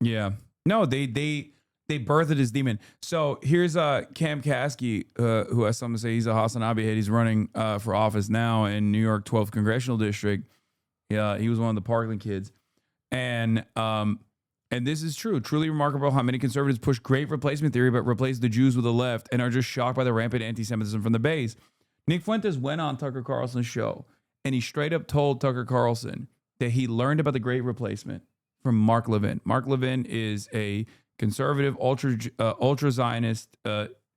Yeah. No, they birthed his demon. So here's Cam Caskey, who has something to say. He's a HasanAbi head. He's running for office now in New York 12th Congressional District. Yeah, he was one of the Parkland kids. And this is true. Truly remarkable how many conservatives push great replacement theory but replace the Jews with the left and are just shocked by the rampant anti-Semitism from the base. Nick Fuentes went on Tucker Carlson's show and he straight up told Tucker Carlson that he learned about the great replacement from Mark Levin. Mark Levin is a conservative, ultra-Zionist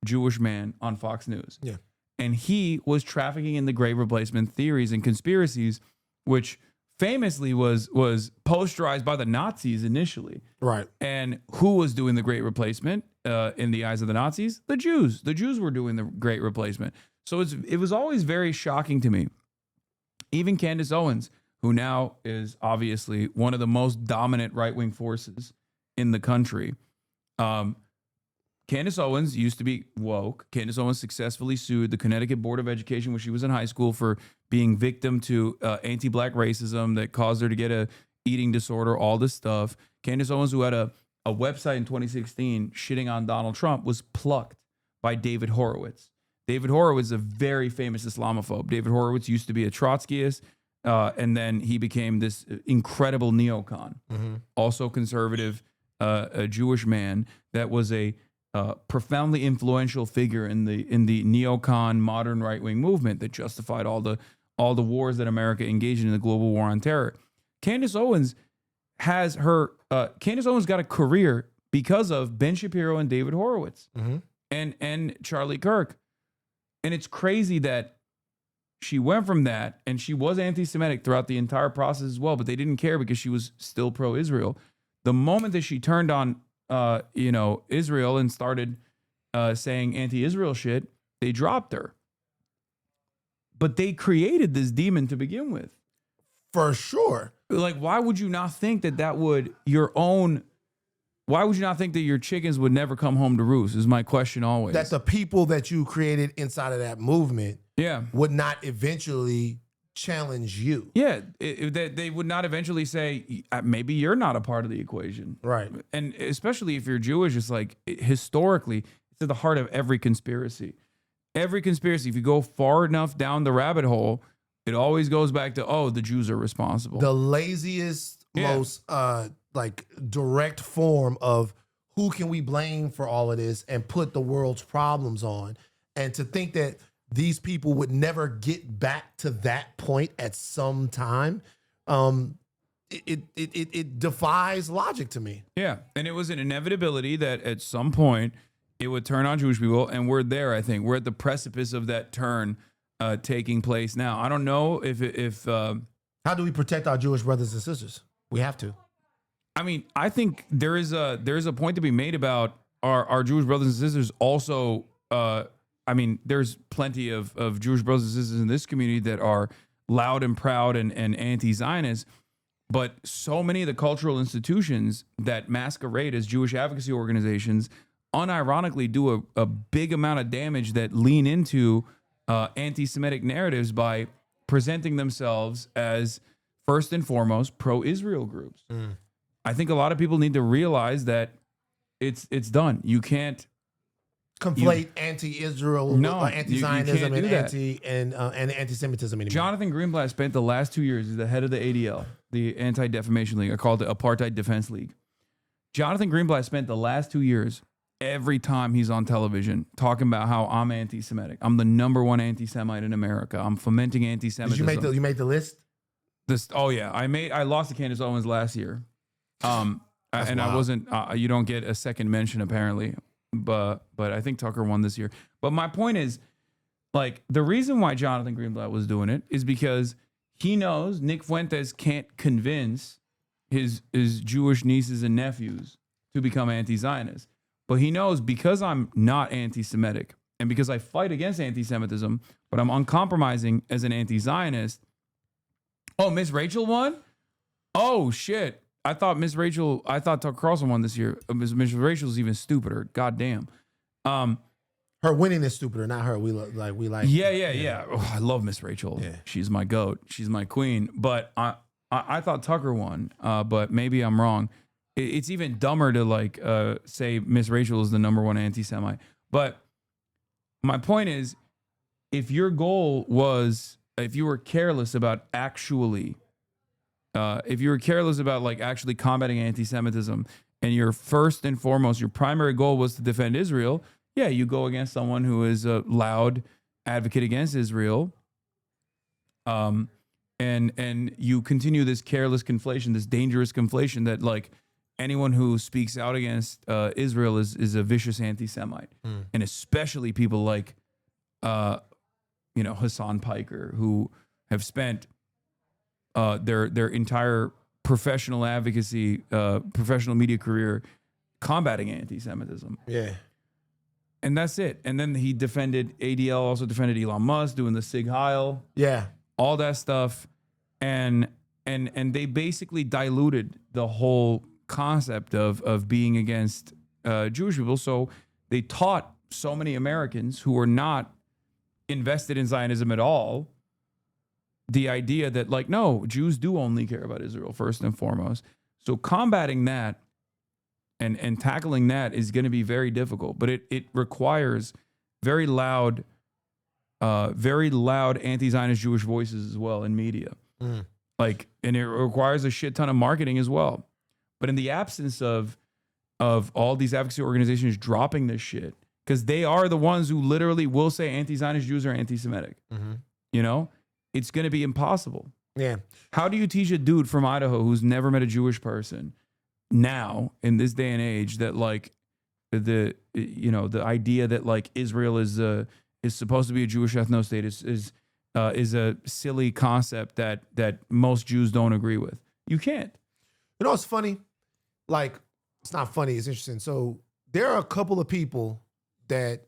Jewish man on Fox News. Yeah. And he was trafficking in the great replacement theories and conspiracies, which famously was posterized by the Nazis initially. Right. And who was doing the great replacement in the eyes of the Nazis? The Jews. The Jews were doing the great replacement. So it was always very shocking to me. Even Candace Owens, who now is obviously one of the most dominant right-wing forces in the country. Candace Owens used to be woke. Candace Owens successfully sued the Connecticut Board of Education when she was in high school for being victim to anti-black racism that caused her to get a eating disorder, all this stuff. Candace Owens, who had a website in 2016 shitting on Donald Trump, was plucked by David Horowitz. David Horowitz is a very famous Islamophobe. David Horowitz used to be a Trotskyist, and then he became this incredible neocon, also conservative, a Jewish man that was a profoundly influential figure in the neocon modern right-wing movement that justified all the wars that America engaged in the global war on terror. Candace Owens got a career because of Ben Shapiro and David Horowitz and Charlie Kirk. And it's crazy that she went from that, and she was anti-Semitic throughout the entire process as well, but they didn't care because she was still pro-Israel. The moment that she turned on Israel and started saying anti-Israel shit, they dropped her. But they created this demon to begin with. For sure. Like, why would you not think that would why would you not think that your chickens would never come home to roost is my question always. That the people that you created inside of that movement would not eventually challenge you. Yeah, that they would not eventually say, maybe you're not a part of the equation. Right. And especially if you're Jewish, it's like historically, it's at the heart of every conspiracy. Every conspiracy, if you go far enough down the rabbit hole, it always goes back to, the Jews are responsible. The laziest, most direct form of who can we blame for all of this and put the world's problems on. And to think that these people would never get back to that point at some time, it defies logic to me. Yeah, and it was an inevitability that at some point it would turn on Jewish people, and we're there, I think. We're at the precipice of that turn taking place now. I don't know if how do we protect our Jewish brothers and sisters? We have to. I mean, I think there is a point to be made about our Jewish brothers and sisters also. There's plenty of Jewish brothers and sisters in this community that are loud and proud and anti-Zionist, but so many of the cultural institutions that masquerade as Jewish advocacy organizations unironically do a big amount of damage that lean into anti-Semitic narratives by presenting themselves as first and foremost pro-Israel groups. I think a lot of people need to realize that it's done. You can't conflate anti-Israel, anti-Zionism, and anti-Semitism anymore. Jonathan Greenblatt spent the last 2 years as the head of the ADL, the Anti-Defamation League. I call it the Apartheid Defense League. Jonathan Greenblatt spent the last 2 years, every time he's on television, talking about how I'm anti-Semitic. I'm the number one anti-Semite in America. I'm fomenting anti-Semitism. Did you make the list? I lost to Candace Owens last year. And wild. I wasn't, you don't get a second mention apparently, but I think Tucker won this year. But my point is, like, the reason why Jonathan Greenblatt was doing it is because he knows Nick Fuentes can't convince his Jewish nieces and nephews to become anti-Zionist. But he knows because I'm not anti-Semitic and because I fight against anti-Semitism, but I'm uncompromising as an anti-Zionist. Oh, Miss Rachel won? Oh, shit. I thought Tucker Carlson won this year. Miss Rachel's even stupider. God damn. Her winning is stupider, not her. We like. Yeah. Oh, I love Miss Rachel. Yeah. She's my goat. She's my queen. But I thought Tucker won. But maybe I'm wrong. It's even dumber to say Miss Rachel is the number one anti-Semite. But my point is, if your goal was, if you were careless about actually combating anti-Semitism, and your first and foremost, your primary goal was to defend Israel, yeah, you go against someone who is a loud advocate against Israel, and you continue this careless conflation, this dangerous conflation that anyone who speaks out against Israel is a vicious anti-Semite, and especially people like Hasan Piker, who have spent their entire professional advocacy, professional media career combating anti-Semitism. Yeah. And that's it. And then he defended, ADL also defended Elon Musk doing the Sig Heil. Yeah. All that stuff. And they basically diluted the whole concept of being against Jewish people. So they taught so many Americans who were not invested in Zionism at all the idea that no, Jews do only care about Israel first and foremost. So combating that and tackling that is going to be very difficult, but it requires very loud anti-Zionist Jewish voices as well in media. And it requires a shit ton of marketing as well. But in the absence of all these advocacy organizations dropping this shit, because they are the ones who literally will say anti-Zionist Jews are anti-Semitic, it's going to be impossible. Yeah. How do you teach a dude from Idaho who's never met a Jewish person now in this day and age that the idea that Israel is supposed to be a Jewish ethno state is a silly concept that most Jews don't agree with? You can't. You know what's funny? it's not funny. It's interesting. So there are a couple of people that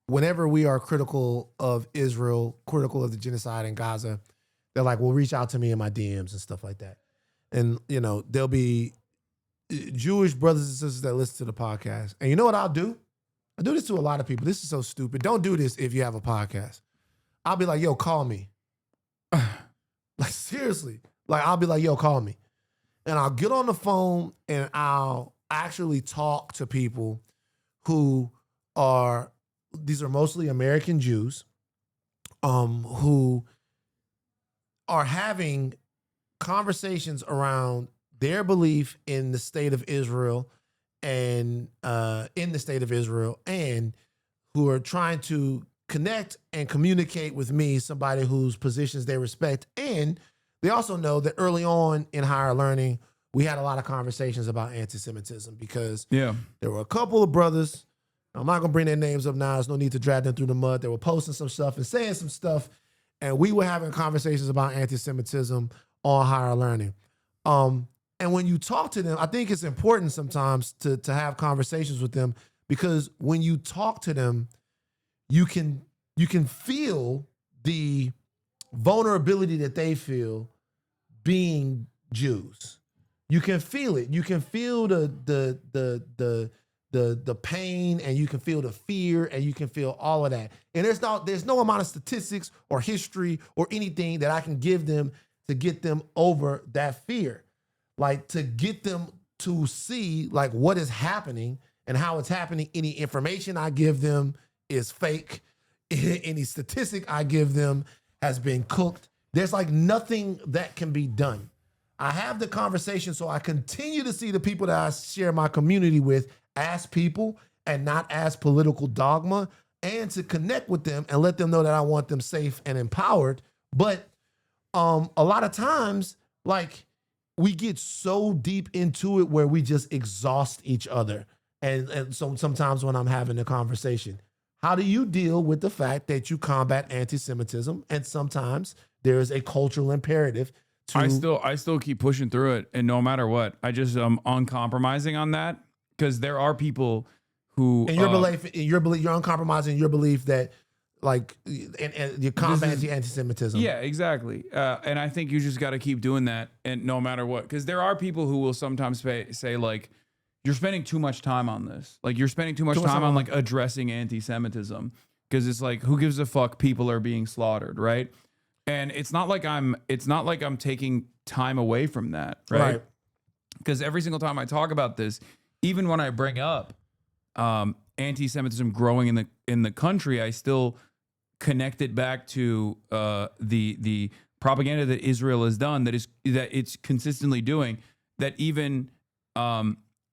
whenever we are critical of Israel, critical of the genocide in Gaza, they're like, well, reach out to me in my DMs and stuff like that. And, you know, there'll be Jewish brothers and sisters that listen to the podcast. And you know what I'll do? I do this to a lot of people. This is so stupid. Don't do this if you have a podcast. I'll be like, yo, call me. Like, seriously. Like, I'll be like, yo, call me. And I'll get on the phone and I'll actually talk to people who are, these are mostly American Jews, who are having conversations around their belief in the state of Israel and who are trying to connect and communicate with me, somebody whose positions they respect. And they also know that early on in higher learning, we had a lot of conversations about anti-Semitism because there were a couple of brothers, I'm not going to bring their names up now, there's no need to drag them through the mud, they were posting some stuff and saying some stuff, and we were having conversations about anti-Semitism on higher learning. And when you talk to them, I think it's important sometimes to have conversations with them, because when you talk to them, you can feel the vulnerability that they feel being Jews. You can feel it. You can feel the pain, and you can feel the fear, and you can feel all of that. And there's no amount of statistics or history or anything that I can give them to get them over that fear. Like, to get them to see like what is happening and how it's happening. Any information I give them is fake. Any statistic I give them has been cooked. There's like nothing that can be done. I have the conversation so I continue to see the people that I share my community with as people and not as political dogma, and to connect with them and let them know that I want them safe and empowered. But a lot of times, like, we get so deep into it where we just exhaust each other. And so sometimes when I'm having a conversation, how do you deal with the fact that you combat anti-Semitism? And sometimes there is a cultural imperative to... I still keep pushing through it. And no matter what, I just uncompromising on that, because there are people who... And you're uncompromising in your belief that, like, and you combat anti-Semitism. Yeah, exactly. And I think you just got to keep doing that, and no matter what, because there are people who will sometimes say like, you're spending too much time on this. Like, you're spending too much time on like addressing anti-Semitism, because it's like, who gives a fuck? People are being slaughtered, right? And it's not like I'm taking time away from that, right? Because every single time I talk about this, even when I bring up anti-Semitism growing in the country, I still connect it back to the propaganda that Israel has done, that it's consistently doing, that even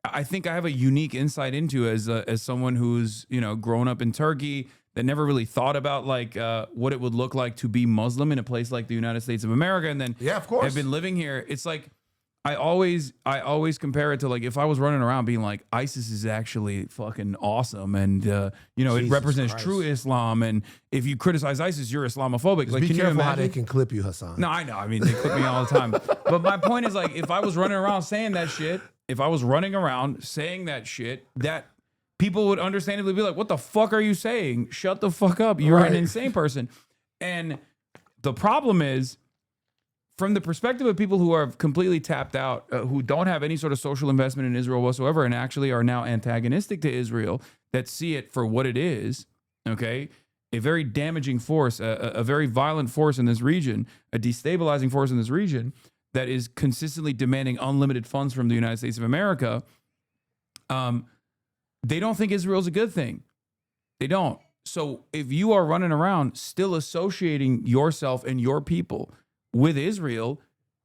I think I have a unique insight into as someone who's, you know, grown up in Turkey, that never really thought about like what it would look like to be Muslim in a place like the United States of America, and then of course, have been living here. It's like I always compare it to, like, if I was running around being like, ISIS is actually fucking awesome, and you know, it represents true Islam, and if you criticize ISIS, you're Islamophobic. Just like, be can careful you imagine how they can clip you, Hasan. No, I know. I mean, they clip me all the time. But my point is, like, if I was running around saying that shit, that people would understandably be like, what the fuck are you saying? Shut the fuck up. You're an insane person. And the problem is, from the perspective of people who are completely tapped out, who don't have any sort of social investment in Israel whatsoever, and actually are now antagonistic to Israel, that see it for what it is, okay? A very damaging force, a very violent force in this region, a destabilizing force in this region that is consistently demanding unlimited funds from the United States of America. They don't think Israel's a good thing. They don't. So if you are running around still associating yourself and your people with Israel,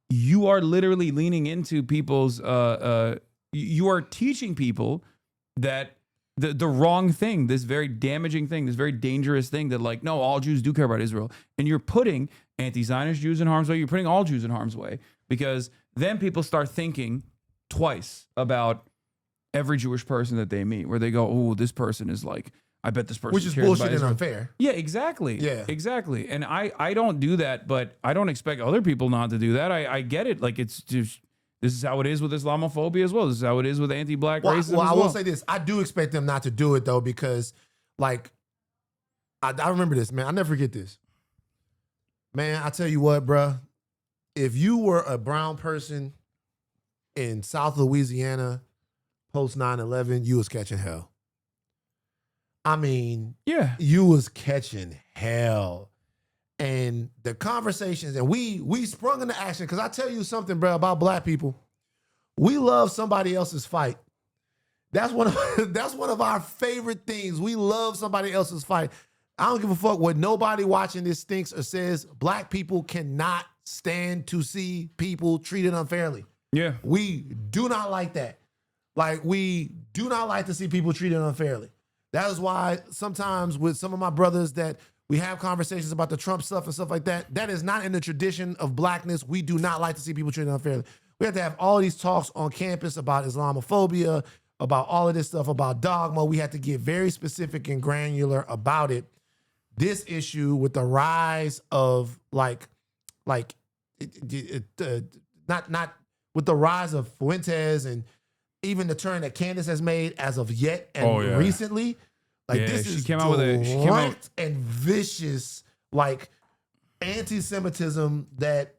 you are literally leaning into people's, you are teaching people that the wrong thing, this very damaging thing, this very dangerous thing, that like, no, all Jews do care about Israel. And you're putting anti-Zionist Jews in harm's way. You're putting all Jews in harm's way, because then people start thinking twice about every Jewish person that they meet, where they go, oh, this person is like, I bet this person, which is bullshit and unfair. Yeah, exactly. Yeah, exactly. And I don't do that, but I don't expect other people not to do that. I get it. Like, it's just, This is how it is with Islamophobia as well. This is how it is with anti-black racism Well, as I well. will say this. I do expect them not to do it, though, because, like, I remember this, man. I'll never forget this. Man, I tell you what, bruh. If you were a brown person in South Louisiana post 9/11, you was catching hell. I mean, Yeah. you was catching hell. And the conversations, and we sprung into action, because I tell you something, bro, about black people. We love somebody else's fight. That's one of our favorite things. We love somebody else's fight. I don't give a fuck what nobody watching this thinks or says. Black people cannot stand to see people treated unfairly. Yeah. We do not like that. Like, we do not like to see people treated unfairly. That is why sometimes with some of my brothers that we have conversations about the Trump stuff and stuff like that, that is not in the tradition of blackness. We do not like to see people treated unfairly. We have to have all these talks on campus about Islamophobia, about all of this stuff, about dogma. We have to get very specific and granular about it. This issue with the rise of not with the rise of Fuentes and even the turn that Candace has made as of yet and recently, like, Yeah, this she is came out with direct and vicious, like, anti-Semitism that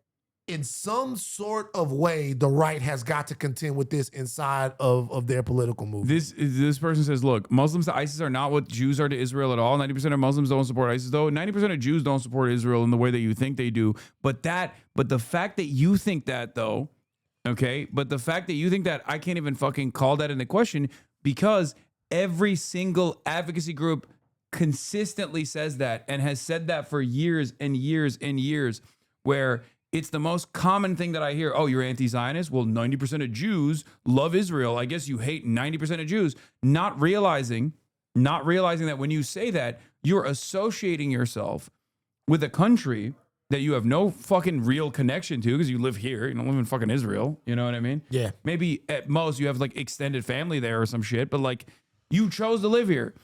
in some sort of way the right has got to contend with this inside of their political movement. This person says, look, Muslims to ISIS are not what Jews are to Israel at all. 90% of Muslims don't support ISIS, though. 90% of Jews don't support Israel in the way that you think they do. But the fact that you think that, though, okay, but the fact that you think that, I can't even fucking call that into question, because every single advocacy group consistently says that and has said that for years and years and years, where it's the most common thing that I hear. Oh, you're anti-Zionist? Well, 90% of Jews love Israel. I guess you hate 90% of Jews. Not realizing that when you say that, you're associating yourself with a country that you have no fucking real connection to, because you live here. You don't live in fucking Israel. You know what I mean? Yeah. Maybe at most you have like extended family there or some shit, but like, you chose to live here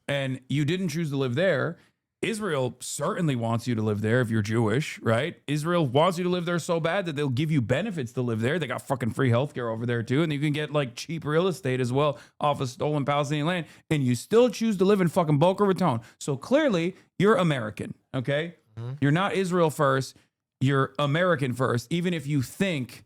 and you didn't choose to live there. Israel certainly wants you to live there if you're Jewish, right? Israel wants you to live there so bad that they'll give you benefits to live there. They got fucking free healthcare over there too. And you can get like cheap real estate as well off of stolen Palestinian land. And you still choose to live in fucking Boca Raton. So clearly you're American, okay? Mm-hmm. You're not Israel first. You're American first. Even if you think,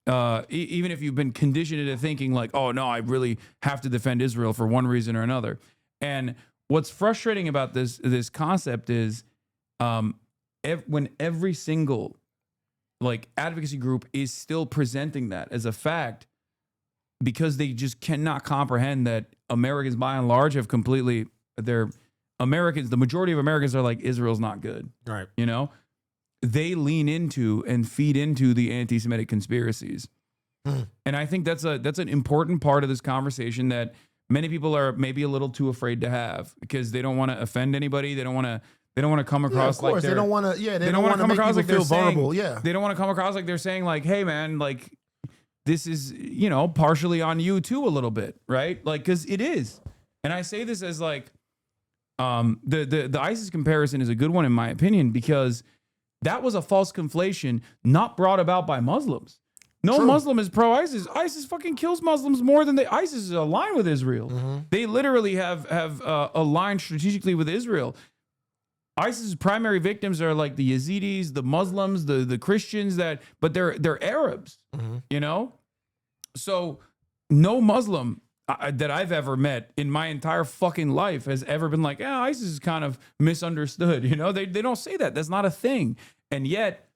even if you've been conditioned into thinking like, oh no, I really have to defend Israel for one reason or another. And what's frustrating about this concept is when every single like advocacy group is still presenting that as a fact, because they just cannot comprehend that Americans by and large have completely, the majority of Americans are like, Israel's not good. Right. You know, they lean into and feed into the anti-Semitic conspiracies. And I think that's an important part of this conversation that many people are maybe a little too afraid to have, because they don't want to offend anybody. They don't want to come across like they don't want to. Yeah, they don't want to come make across people like feel vulnerable. Yeah, they don't want to come across like they're saying like, "Hey, man, like this is partially on you too a little bit, right?" Like, because it is. And I say this as like, the ISIS comparison is a good one in my opinion, because that was a false conflation not brought about by Muslims. No True. Muslim is pro-ISIS. ISIS fucking kills Muslims more than ISIS is aligned with Israel. Mm-hmm. They literally have aligned strategically with Israel. ISIS's primary victims are like the Yazidis, the Muslims, the Christians, but they're Arabs, mm-hmm. So no Muslim that I've ever met in my entire fucking life has ever been like, ISIS is kind of misunderstood. They don't say that. That's not a thing. And yet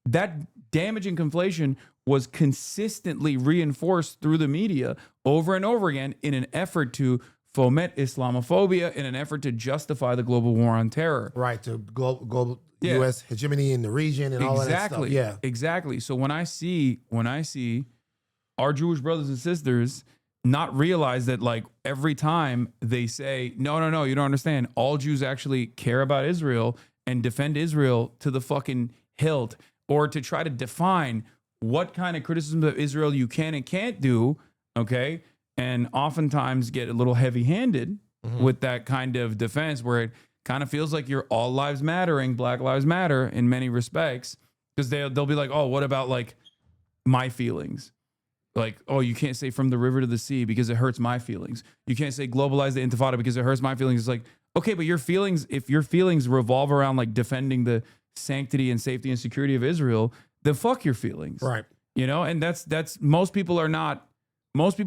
that damaging conflation was consistently reinforced through the media over and over again in an effort to foment Islamophobia, in an effort to justify the global war on terror. Right, to global U.S. hegemony in the region and all of that stuff. Yeah, exactly. So when I see our Jewish brothers and sisters not realize that, like, every time they say, no, you don't understand, all Jews actually care about Israel and defend Israel to the fucking hilt, or to try to define what kind of criticism of Israel you can and can't do, okay? And oftentimes get a little heavy-handed with that kind of defense, where it kind of feels like you're all lives mattering, Black Lives Matter in many respects, because they'll be like, oh, what about like my feelings. Like, oh, you can't say from the river to the sea because it hurts my feelings. You can't say globalize the intifada because it hurts my feelings. It's like, okay, but your feelings, if your feelings revolve around like defending the sanctity and safety and security of Israel, then fuck your feelings. Right. You know, and that's most people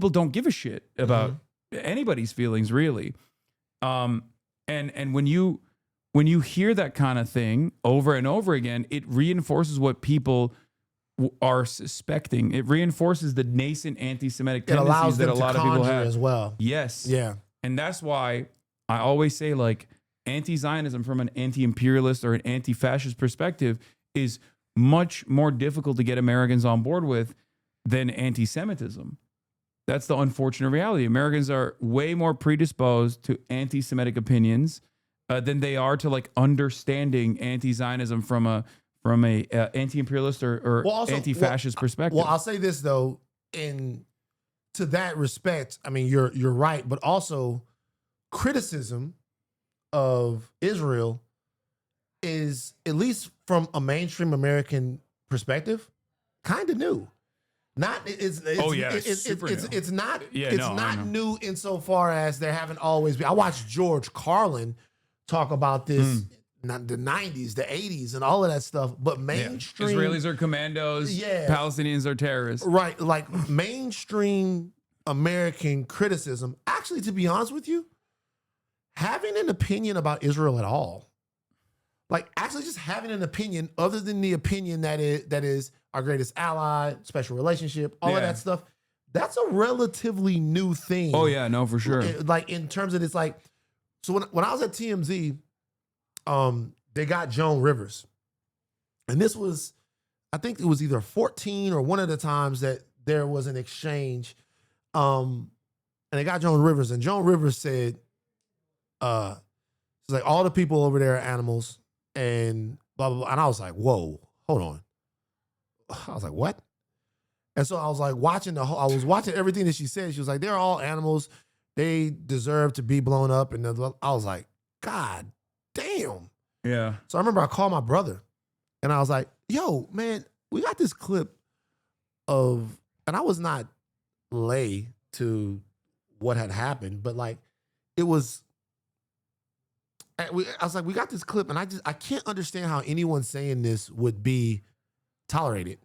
don't give a shit about anybody's feelings, really. And when you hear that kind of thing over and over again, it reinforces what people are suspecting. It reinforces the nascent anti-Semitic tendencies that a lot of people have as well. Yes. Yeah. And that's why I always say, like, anti-Zionism from an anti-imperialist or an anti-fascist perspective is much more difficult to get Americans on board with than anti-Semitism. That's the unfortunate reality. Americans are way more predisposed to anti-Semitic opinions than they are to like understanding anti-Zionism from a anti-imperialist or anti-fascist perspective. Well, I'll say this though, to that respect, I mean, you're right, but also criticism of Israel is, at least from a mainstream American perspective, kind of new. It's not new insofar as there haven't always been. I watched George Carlin talk about this not the 90s, the 80s, and all of that stuff. But mainstream Israelis are commandos, Palestinians are terrorists. Right. Like mainstream American criticism, actually, to be honest with you, having an opinion about Israel at all, like actually just having an opinion other than the opinion that is our greatest ally, special relationship, all of that stuff, that's a relatively new thing. Oh yeah, no, for sure. Like in terms of it's like, so when I was at TMZ, they got Joan Rivers. And this was, I think it was either 14 or one of the times that there was an exchange. And they got Joan Rivers, and Joan Rivers said, she's like, all the people over there are animals and blah, blah, blah. And I was like, whoa, hold on. I was like, what? And so I was like I was watching everything that she said. She was like, they're all animals. They deserve to be blown up. And I was like, God damn. Yeah. So I remember I called my brother and I was like, yo, man, we got this clip of, and I was not lay to what had happened, but like it was, I was like, we got this clip and I can't understand how anyone saying this would be tolerated.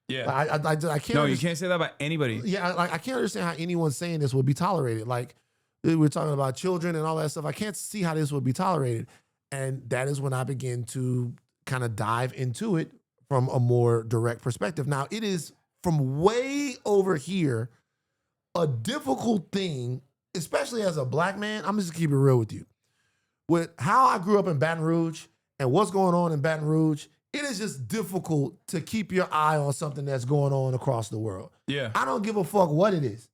Yeah. I can't. No, you can't say that about anybody. Yeah, I can't understand how anyone saying this would be tolerated. Like we're talking about children and all that stuff. I can't see how this would be tolerated. And that is when I began to kind of dive into it from a more direct perspective. Now, it is from way over here a difficult thing, especially as a black man. I'm just gonna keep it real with you. With how I grew up in Baton Rouge and what's going on in Baton Rouge, it is just difficult to keep your eye on something that's going on across the world. Yeah. I don't give a fuck what it is.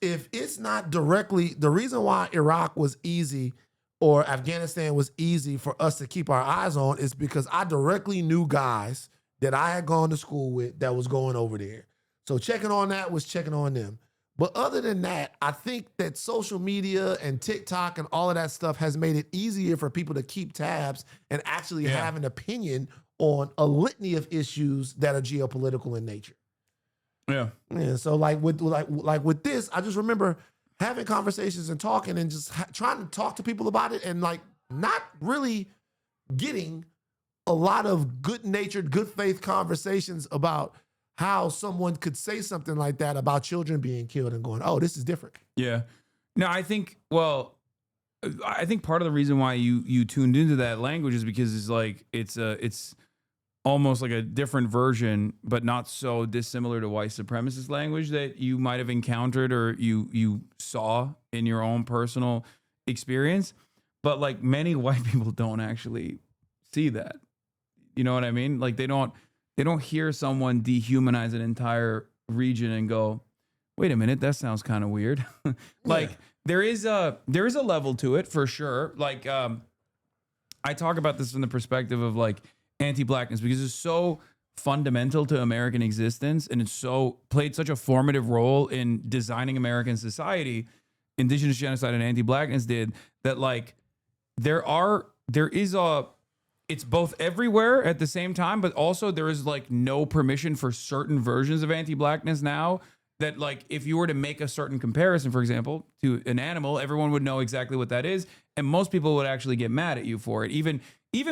If it's not directly, the reason why Iraq was easy or Afghanistan was easy for us to keep our eyes on is because I directly knew guys that I had gone to school with that was going over there. So checking on that was checking on them. But other than that, I think that social media and TikTok and all of that stuff has made it easier for people to keep tabs and actually have an opinion on a litany of issues that are geopolitical in nature. Yeah. Yeah. So like with this, I just remember having conversations and talking and just trying to talk to people about it and like not really getting a lot of good-natured, good faith conversations about how someone could say something like that about children being killed and going, oh, this is different. Yeah. No, I think part of the reason why you tuned into that language is because it's like it's almost like a different version, but not so dissimilar to white supremacist language that you might have encountered or you saw in your own personal experience. But like many white people don't actually see that. You know what I mean? Like they don't hear someone dehumanize an entire region and go, wait a minute, that sounds kind of weird. Like there is a level to it for sure. Like I talk about this from the perspective of like anti-blackness because it's so fundamental to American existence and it's so played such a formative role in designing American society. Indigenous genocide and anti-blackness did that. Like it's both everywhere at the same time, but also there is like no permission for certain versions of anti-blackness now. That like if you were to make a certain comparison, for example, to an animal, everyone would know exactly what that is, and most people would actually get mad at you for it. Even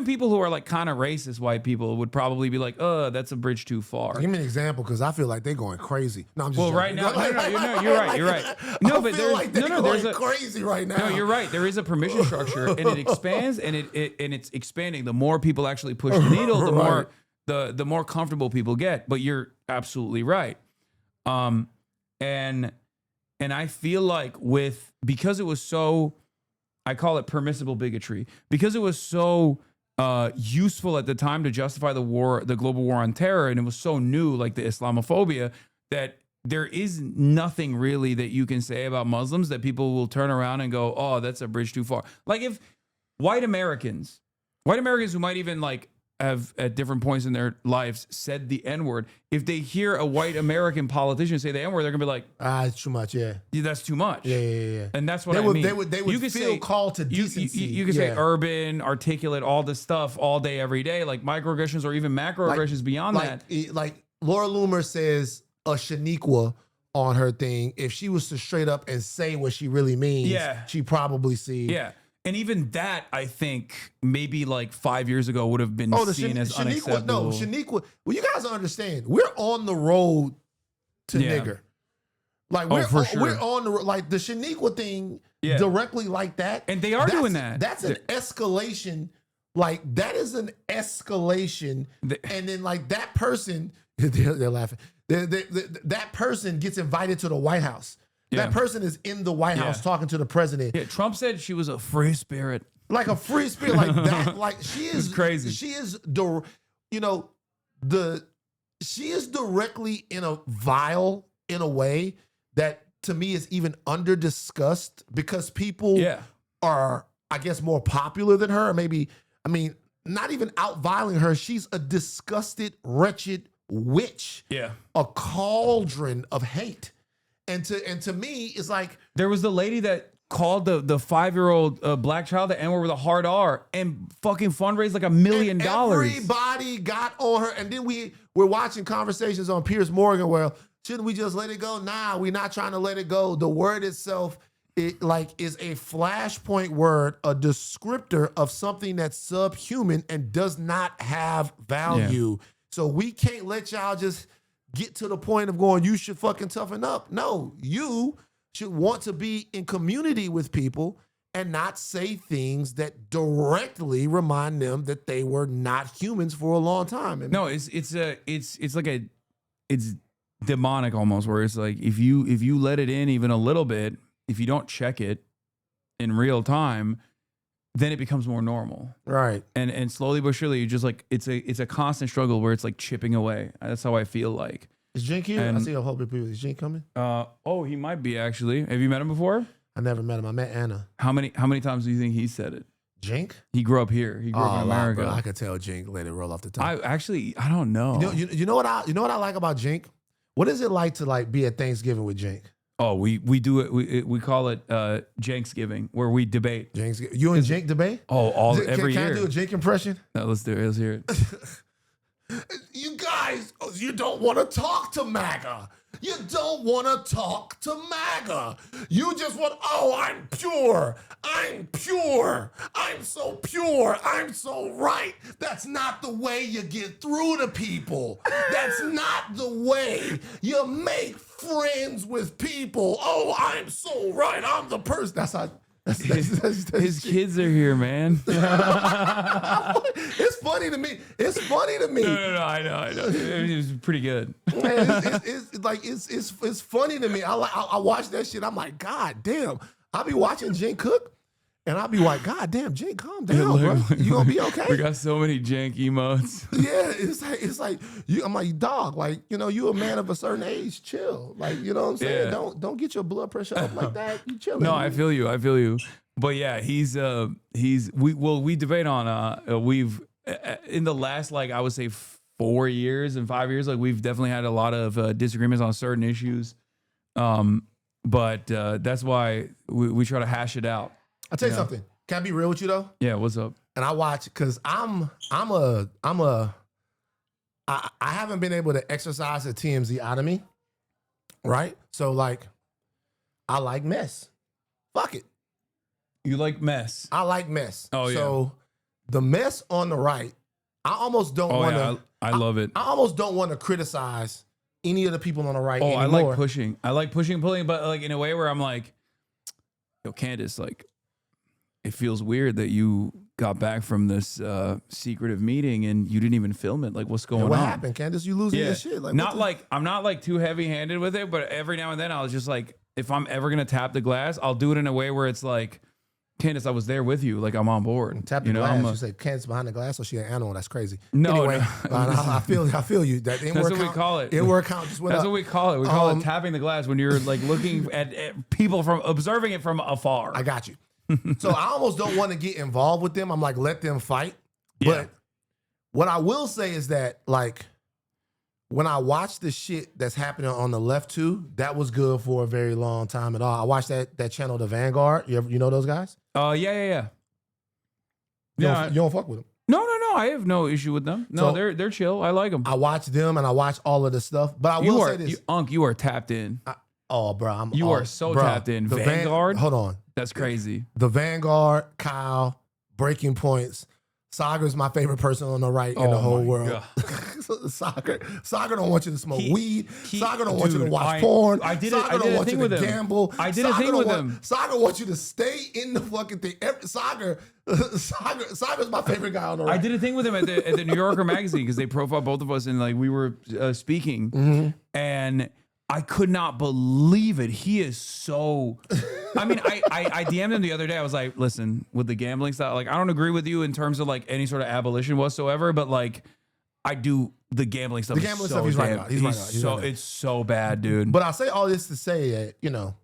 people who are like kind of racist white people would probably be like, that's a bridge too far. Give me an example, because I feel like they're going crazy. No, I'm just Well, right now, no, you're right. You're right. No, but there's crazy right now. No, you're right. There is a permission structure, and it expands, and it's expanding. The more people actually push the needle, the more the more comfortable people get. But you're absolutely right. And I feel like because it was so, I call it permissible bigotry, because it was so useful at the time to justify the global war on terror, and it was so new, like the Islamophobia, that there is nothing really that you can say about Muslims that people will turn around and go, oh, that's a bridge too far. Like if white Americans who might even like have at different points in their lives said the N-word, if they hear a white American politician say the N-word, they're gonna be like, it's too much, yeah, that's too much. Yeah. And that's what I mean. They would you could feel say, called to decency. You could say urban, articulate, all this stuff all day, every day, like microaggressions or even macroaggressions beyond that. Like Laura Loomer says a Shaniqua on her thing. If she was to straight up and say what she really means, she probably see. Yeah. And even that, I think, maybe like 5 years ago would have been seen as unacceptable. No, Shaniqua. Well, you guys understand. We're on the road to nigger. Like we're on the like the Shaniqua thing directly like that. And they are doing that. That's an escalation. Like that is an escalation. And then like that person, they're laughing. That person gets invited to the White House. That person is in the White House talking to the president. Yeah, Trump said she was a free spirit. Like a free spirit, like that. Like she is crazy. She is she is directly in a vile in a way that to me is even under discussed because people are, I guess, more popular than her. Or maybe, I mean, not even out-viling her. She's a disgusted, wretched witch. Yeah. A cauldron of hate. And to me, it's like there was the lady that called the 5-year-old black child the N-word with a hard R and fucking fundraised like $1 million. Everybody got on her, and then we're watching conversations on Piers Morgan where shouldn't we just let it go? Nah, we're not trying to let it go. The word itself, it like is a flashpoint word, a descriptor of something that's subhuman and does not have value. Yeah. So we can't let y'all just get to the point of going, you should fucking toughen up. No, you should want to be in community with people and not say things that directly remind them that they were not humans for a long time. No, it's demonic almost, where it's like if you let it in even a little bit, if you don't check it in real time, then it becomes more normal. Right. And slowly but surely, you just like it's a constant struggle where it's like chipping away. That's how I feel like. Is Jink here? I see a whole big people. Is Jink coming? He might be actually. Have you met him before? I never met him. I met Anna. How many times do you think he said it? Jink? He grew up here. He grew up in America. Bro, I could tell Jink let it roll off the tongue. I don't know. You know what I like about Jink? What is it like to like be at Thanksgiving with Jink? Oh, we do it. We call it Janksgiving, where we debate. You and Jink debate? Oh, every year. Can I do a Jink impression? No, let's do it. Let's hear it. You guys, you don't want to talk to MAGA. You don't want to talk to MAGA. You just want, I'm pure. I'm pure. I'm so pure. I'm so right. That's not the way you get through to people. That's not the way you make friends with people. Oh, I'm so right. I'm the person. That's how. His kids are here, man. It's funny to me. It's funny to me. No, I know. It was pretty good. It's funny to me. I watch that shit. I'm like, God damn. I'll be watching Jink cook, and I'll be like, God damn, Jink, calm down, bro. You gonna be okay? We got so many jank emotes. Yeah, it's like you. I'm like, dog, like you a man of a certain age. Chill, like you know what I'm saying. Yeah. Don't get your blood pressure up like that. You chilling. No, I feel you. But yeah, we debate on we've in the last like I would say 4 years and 5 years, like we've definitely had a lot of disagreements on certain issues. But that's why we try to hash it out. I'll tell you something. Can I be real with you though? Yeah, what's up? and I watch because I haven't been able to exercise the TMZ out of me, right? So like, I like mess. Fuck it. You like mess. I like mess. Oh, yeah. So the mess on the right, I almost don't want to. Yeah, I love it. I almost don't want to criticize any of the people on the right Oh, anymore. I like pushing. I like pushing and pulling, but like in a way where I'm like, yo, Candace, like, it feels weird that you got back from this secretive meeting and you didn't even film it. Like, what's going What on? happened, Candace? You losing your shit? Like, Not like I'm not like too heavy-handed with it, but every now and then I was just like, if I'm ever gonna tap the glass, I'll do it in a way where it's like, Candace, I was there with you. Like, I'm on board. Tap the glass. You say Candace behind the glass, or she an animal? That's crazy. No, anyway, no. I feel you. That's what we call it. Inward count just went That's up. what we call it. We call it tapping the glass when you're like looking at people from observing it from afar. I got you. So I almost don't want to get involved with them. I'm like, let them fight. Yeah. But what I will say is that, like, when I watch the shit that's happening on the left too, that was good for a very long time at all. I watched that channel, The Vanguard. You know those guys? Yeah. You don't fuck with them. No. I have no issue with them. No, So- they're chill. I like them. I watch them and I watch all of the stuff. But I will say this. You are tapped in. Bro, You are so tapped in. The Vanguard? Hold on. That's crazy. The Vanguard, Kyle, Breaking Points. Saga's my favorite person on the right in the whole world. Saga don't want you to smoke weed. Saga don't want you to watch porn. I did Saga don't want you to gamble. I did a thing with him. Saga wants you to stay in the fucking thing. Saga's my favorite guy on the right. I did a thing with him at the New Yorker magazine because they profiled both of us and like we were speaking, and I could not believe it. He is so. I mean, I DM'd him the other day. I was like, listen, with the gambling style, like I don't agree with you in terms of like any sort of abolition whatsoever, but like I do the gambling stuff. The gambling stuff, he's right about. He's right about. It's so bad, dude. But I say all this to say that,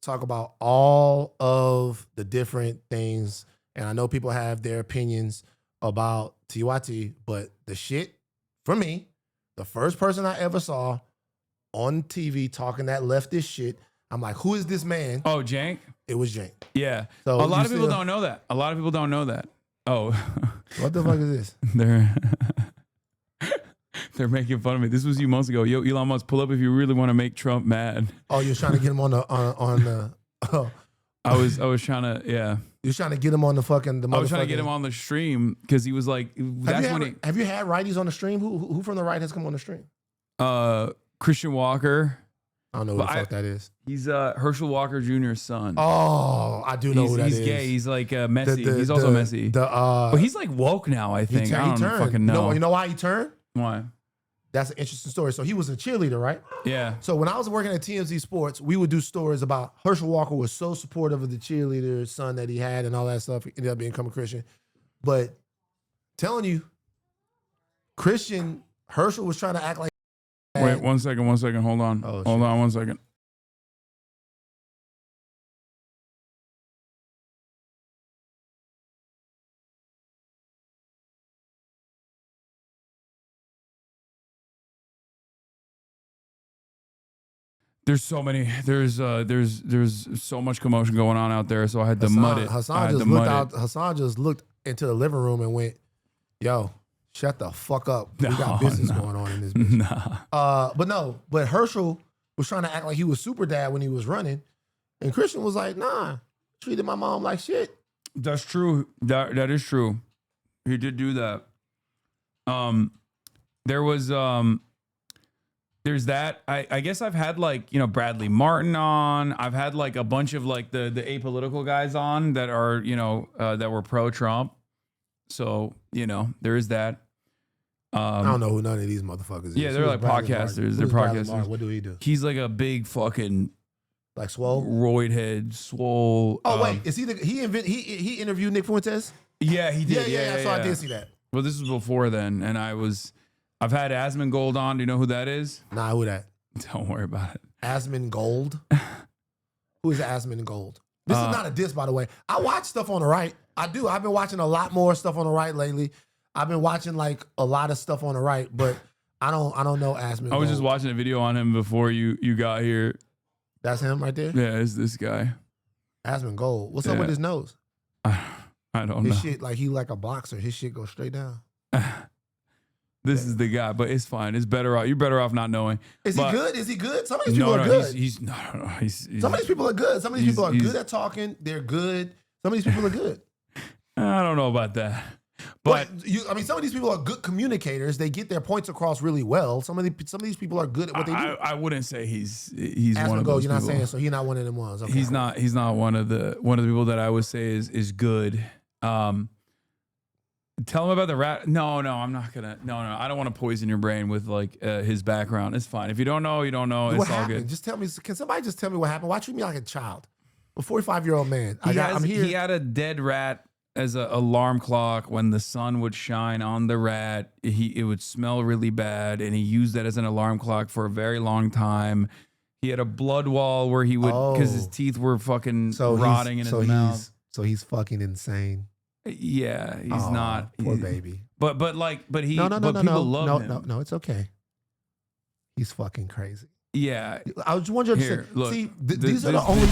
talk about all of the different things. And I know people have their opinions about TYT, but the shit, for me, the first person I ever saw on TV talking that leftist shit, I'm like, who is this man? Oh, Jank? It was Jank. Yeah. So a lot of people don't know that. A lot of people don't know that. Oh. What the fuck is this? They're making fun of me. This was you months ago. Yo, Elon Musk, pull up if you really want to make Trump mad. Oh, you're trying to get him on the I was trying to, yeah. You're trying to get him on the fucking I was trying to get him on the stream because he was like, have you had righties on the stream? Who from the right has come on the stream? Christian Walker. I don't know who the fuck that is. He's Herschel Walker Jr.'s son. Oh, I do know who that is. He's gay. He's like messy. He's also messy. But he's like woke now, I think. I don't fucking know. You know why he turned? Why? That's an interesting story. So he was a cheerleader, right? Yeah. So when I was working at TMZ Sports, we would do stories about Herschel Walker was so supportive of the cheerleader son that he had and all that stuff. He ended up becoming a Christian. But telling you, Herschel was trying to act like. Wait, 1 second. Hold on. Hold on 1 second. There's so many. There's so much commotion going on out there, so I had to mud it. Hasan just looked into the living room and went, "Yo, shut the fuck up. We got business going on in this bitch." But Herschel was trying to act like he was super dad when he was running, and Christian was like, "Nah, treated my mom like shit." That's true. That is true. He did do that. There was there's that. I guess I've had like, Bradley Martin on. I've had like a bunch of like the apolitical guys on that are, that were pro-Trump. So, there is that. I don't know who none of these motherfuckers is. Yeah, they're like podcasters. They're podcasters. What do he do? He's like a big fucking like swole roid head, swole. Oh wait, is he interviewed Nick Fuentes? Yeah, he did. Yeah. So I did see that. Well, this was before then, and I've had Asmongold on. Do you know who that is? Nah, who that? Don't worry about it. Asmongold? Who is Asmongold? This is not a diss, by the way. I watch stuff on the right. I do. I've been watching a lot more stuff on the right lately. I've been watching like a lot of stuff on the right, but I don't know Asmongold. I was just watching a video on him before you got here. That's him right there? Yeah, it's this guy. Asmongold. What's up with his nose? I I don't His know. shit, like he like a boxer. His shit goes straight down. This is the guy, but it's fine. It's better off. You're better off not knowing. Is But- he good? Is he good? Some of these people are good. He's no. He's Some of these people are good. Some of these people are he's- good at talking. They're good. Some of these people are good. I don't know about that. But some of these people are good communicators. They get their points across really well. Some of these people are good at what they do. I wouldn't say he's Ask one him of go. those You're not people. saying so. He's not one of them ones. Okay. He's not one of the people that I would say is good. Tell him about the rat. No, I'm not gonna. No, I don't want to poison your brain with like his background. It's fine. If you don't know, you don't know. What It's all happened? good. Just tell me. Can somebody just tell me what happened? Why treat me like a child? A 45-year-old man. I'm here. He had a dead rat as an alarm clock. When the sun would shine on the rat, it would smell really bad, and he used that as an alarm clock for a very long time. He had a blood wall where he would, because his teeth were fucking rotting in his mouth. So he's fucking insane. Yeah, he's not. Poor baby. But people love him. No, it's okay. He's fucking crazy. Yeah. I was wondering. Here, look, see, these are the only.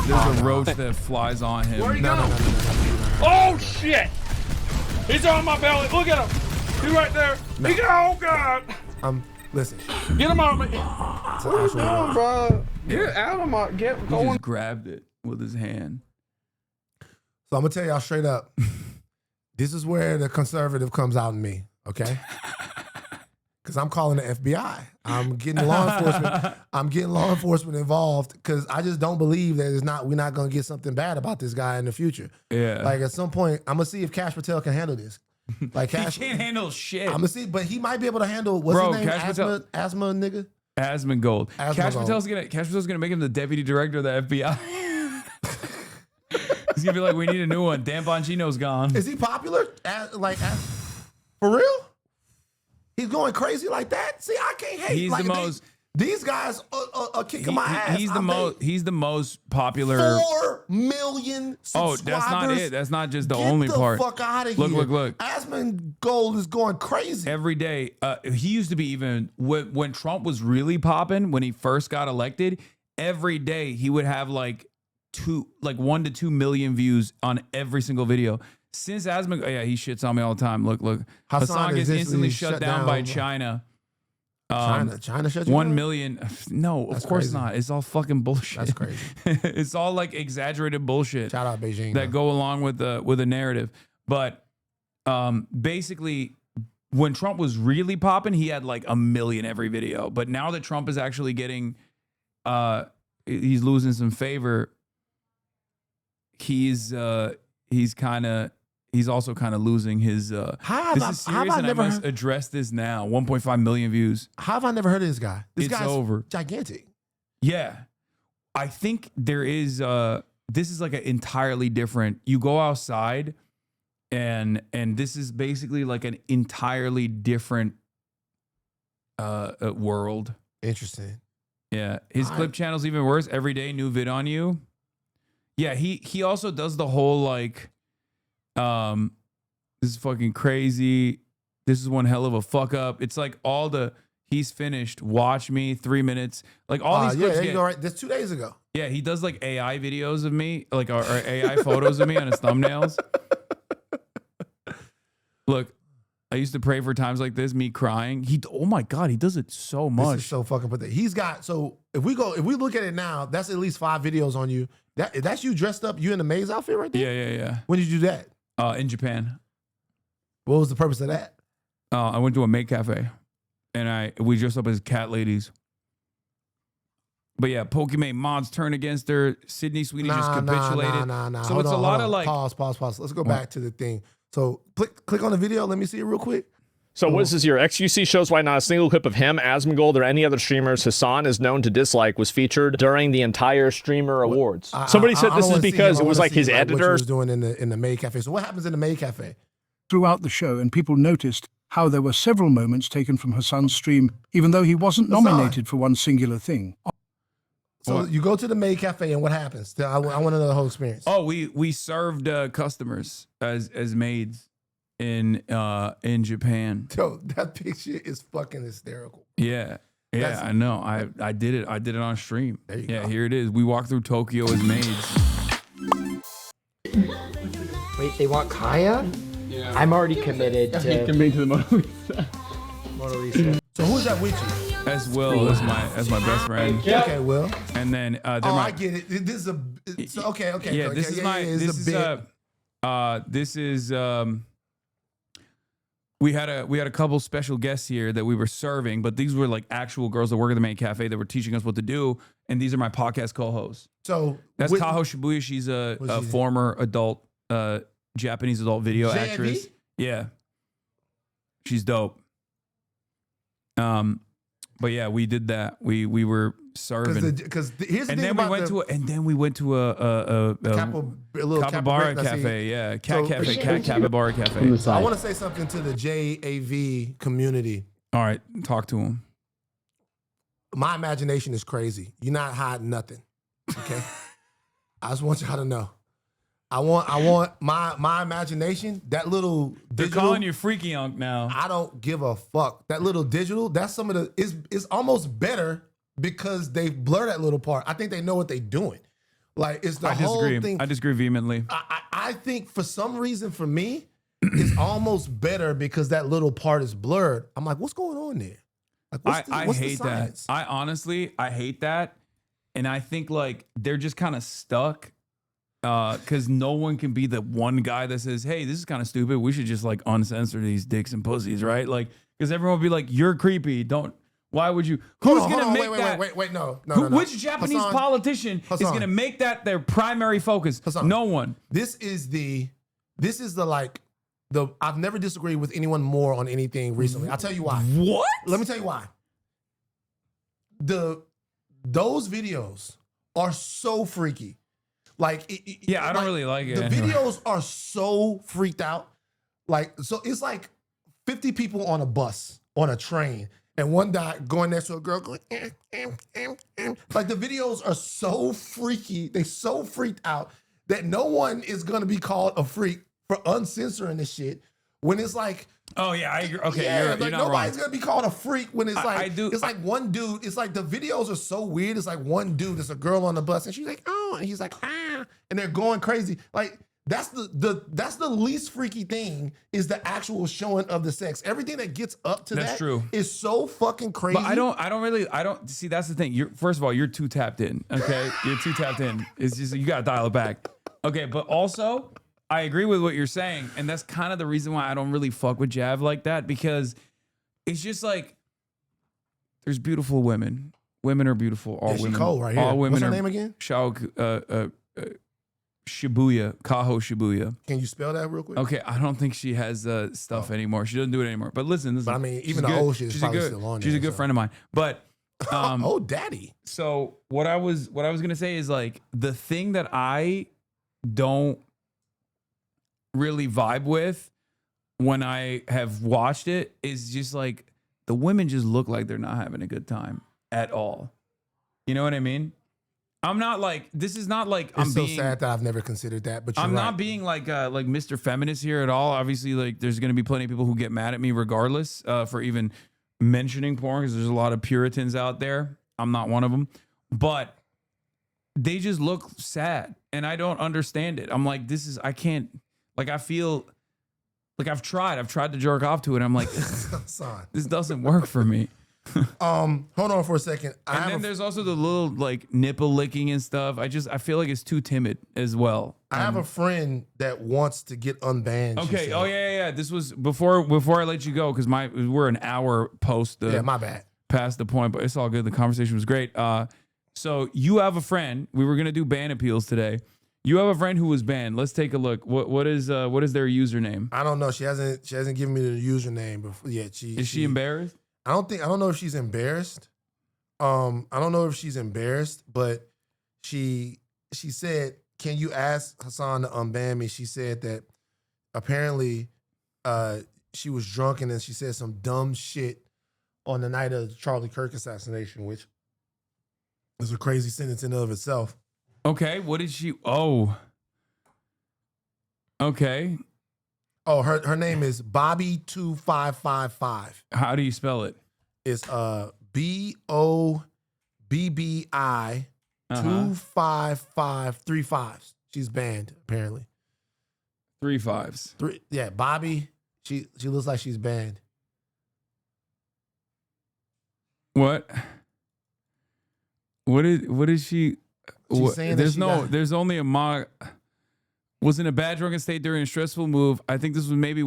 There's a roach that flies on him. Where'd he go? No. Oh shit! He's on my belly. Look at him. He's right there. No. Oh god! Listen. Get him out of me. What are you doing, bro? Get out of my. Get He going. just grabbed it with his hand. So I'm gonna tell y'all straight up. This is where the conservative comes out in me. Okay. Because I'm calling the FBI. I'm getting law enforcement. I'm getting law enforcement involved because I just don't believe that we're not gonna get something bad about this guy in the future. Yeah. Like at some point, I'm gonna see if Cash Patel can handle this. Like He Cash, can't handle shit. I'm gonna see, but he might be able to handle what's Bro, his name? Cash Patel- Asthma nigga. Asmongold. Asmongold. Cash Patel's gonna make him the deputy director of the FBI. He's gonna be like, we need a new one. Dan Bongino's gone. Is he popular? For real? He's going crazy like that? See, I can't hate. He's like, the most. These guys are kicking my ass. He's the most popular. 4 million Oh, subscribers. that's not it. That's not just the Get only the part. fuck out of Look, here. look. Asmongold is going crazy. Every day, he used to be even when Trump was really popping, when he first got elected. Every day he would have like 1 to 2 million views on every single video. Since Asmongold, he shits on me all the time. Look. Hasan gets instantly shut down by China. China shut you 1 down? million. No, That's of course crazy. not. It's all fucking bullshit. That's crazy. It's all like exaggerated bullshit. Shout out Beijing. That go along with the narrative. But basically, when Trump was really popping, he had like 1 million every video. But now that Trump is actually getting, he's losing some favor. He's also kind of losing his. This is serious, and I must address this now. 1.5 million views. How have I never heard of this guy? This It's guy's over. gigantic. Yeah, I think there is. This is like an entirely different. You go outside, and this is basically like an entirely different world. Interesting. Yeah, his clip channel's even worse. Every day, new vid on you. Yeah, he also does the whole like, this is fucking crazy. This is one hell of a fuck up. It's like all the he's finished. Watch me 3 minutes. Like all these clips. There you go. Right, that's 2 days ago. Yeah, he does like AI videos of me, like or AI photos of me on his thumbnails. Look, I used to pray for times like this, me crying. Oh my God, he does it so much. This is so fucking pathetic. He's got, so if we look at it now, that's at least 5 videos on you. That's you dressed up, you in the maze outfit right there? Yeah. When did you do that? In Japan. What was the purpose of that? I went to a maid cafe, and we dressed up as cat ladies. But yeah, Pokemon mods turned against her. Sydney Sweeney just capitulated. Nah. So Hold it's on, a lot hold of on. like Pause. Let's go back to the thing. So click on the video. Let me see it real quick. So what is this here? XQC shows why not a single clip of him, Asmongold, or any other streamers Hasan is known to dislike was featured during the entire Streamer Awards. Somebody said this is because it was like his What he editor. was doing in the maid cafe. So what happens in the maid cafe? Throughout the show, and people noticed how there were several moments taken from Hasan's stream, even though he wasn't nominated for one singular thing. So you go to the maid cafe, and what happens? I want to know the whole experience. Oh, we served customers as maids in Japan. Yo, that picture is fucking hysterical. Yeah, I know. I did it. I did it on stream. There you go. go. Here it is. We walked through Tokyo as maids. Wait, they want Kaya? Yeah. I'm already committed to Committing to the Mona Lisa. Mona Lisa. So who's that with you? As Will as my best friend. Okay, Will. And then I get it. This is okay. Yeah, this is my this is we had a couple special guests here that we were serving, but these were like actual girls that work at the main cafe that were teaching us what to do, and these are my podcast co-hosts. So that's Kaho Shibuya. She's a former adult Japanese adult video actress. Yeah, she's dope. But yeah, we did that. We were serving because here's the and thing then about we went to a little capybara cafe. Yeah, capybara cafe. I want to say something to the JAV community. All right, talk to him. My imagination is crazy. You're not hiding nothing. Okay, I just want y'all to know. I want my imagination. That little they're digital, calling you freaky unk now. I don't give a fuck. That little digital. That's some of the. It's almost better because they blur that little part. I think they know what they're doing. Like it's the whole thing. I disagree vehemently. I think for some reason for me, it's almost better because that little part is blurred. I'm like, what's going on there? Like, I hate that. I honestly hate that, and I think like they're just kind of stuck. Because no one can be the one guy that says, hey, this is kind of stupid. We should just like uncensor these dicks and pussies, right? Like, because everyone will be like, you're creepy. Why would you? Who's going to make that? Wait, no. Which Japanese politician is going to make that their primary focus? No one. This is the like, I've never disagreed with anyone more on anything recently. I'll tell you why. What? Let me tell you why. Those videos are so freaky. Like, I don't really like it. The videos are so freaked out. Like, so it's like 50 people on a bus, on a train, and one guy going next to a girl going, Like, the videos are so freaky. They so freaked out that no one is going to be called a freak for uncensoring this shit when it's like, oh yeah, I agree. Okay, you're not nobody's wrong. gonna be called a freak when it's like I do. It's like one dude. It's like the videos are so weird. It's like one dude. It's a girl on the bus, and she's like, oh, and he's like, ah, and they're going crazy. Like that's the least freaky thing is the actual showing of the sex. Everything that gets up to that's true. Is so fucking crazy. But I don't see. That's the thing. First of all, you're too tapped in. Okay, you're too tapped in. It's just you gotta dial it back. Okay, but also. I agree with what you're saying, and that's kind of the reason why I don't really fuck with Jav like that, because it's just like there's beautiful women. Women are beautiful. All women. Cold right here. All women What's her are name again? Shibuya, Kaho Shibuya. Can you spell that real quick? Okay, I don't think she has stuff anymore. She doesn't do it anymore. But listen, But I mean, even the old shit is probably still on there. She's a good friend of mine. But oh, daddy. So what I was gonna say is like the thing that I don't really vibe with when I have watched it is just like the women just look like they're not having a good time at all. You know what I mean? I'm not like, this is not like I'm so sad that I've never considered that, but I'm not being like Mr. Feminist here at all. Obviously, like there's going to be plenty of people who get mad at me regardless for even mentioning porn, because there's a lot of Puritans out there. I'm not one of them, but they just look sad and I don't understand it. I'm like, I can't. Like, I feel like I've tried to jerk off to it. I'm like, this doesn't work for me. Hold on for a second. And then there's also the little like nipple licking and stuff. I feel like it's too timid as well. I have a friend that wants to get unbanned. Okay. Oh yeah. This was before I let you go, because we're an hour post. My bad. Past the point, but it's all good. The conversation was great. So you have a friend. We were gonna do ban appeals today. You have a friend who was banned. Let's take a look. What is their username? I don't know. She hasn't given me the username before yet. Is she embarrassed? I don't know if she's embarrassed. I don't know if she's embarrassed, but she said, "Can you ask Hasan to unban me?" She said that apparently she was drunk and then she said some dumb shit on the night of the Charlie Kirk assassination, which is a crazy sentence in and of itself. Okay, what did she? Oh, okay. Oh, her name is Bobby2555. How do you spell it? It's BOBBI 25535. She's banned apparently. 3 5s. 3. Yeah, Bobby. She looks like she's banned. What? What is she? She's saying there's that there's only a mock. Was in a bad drunken state during a stressful move. I think this was maybe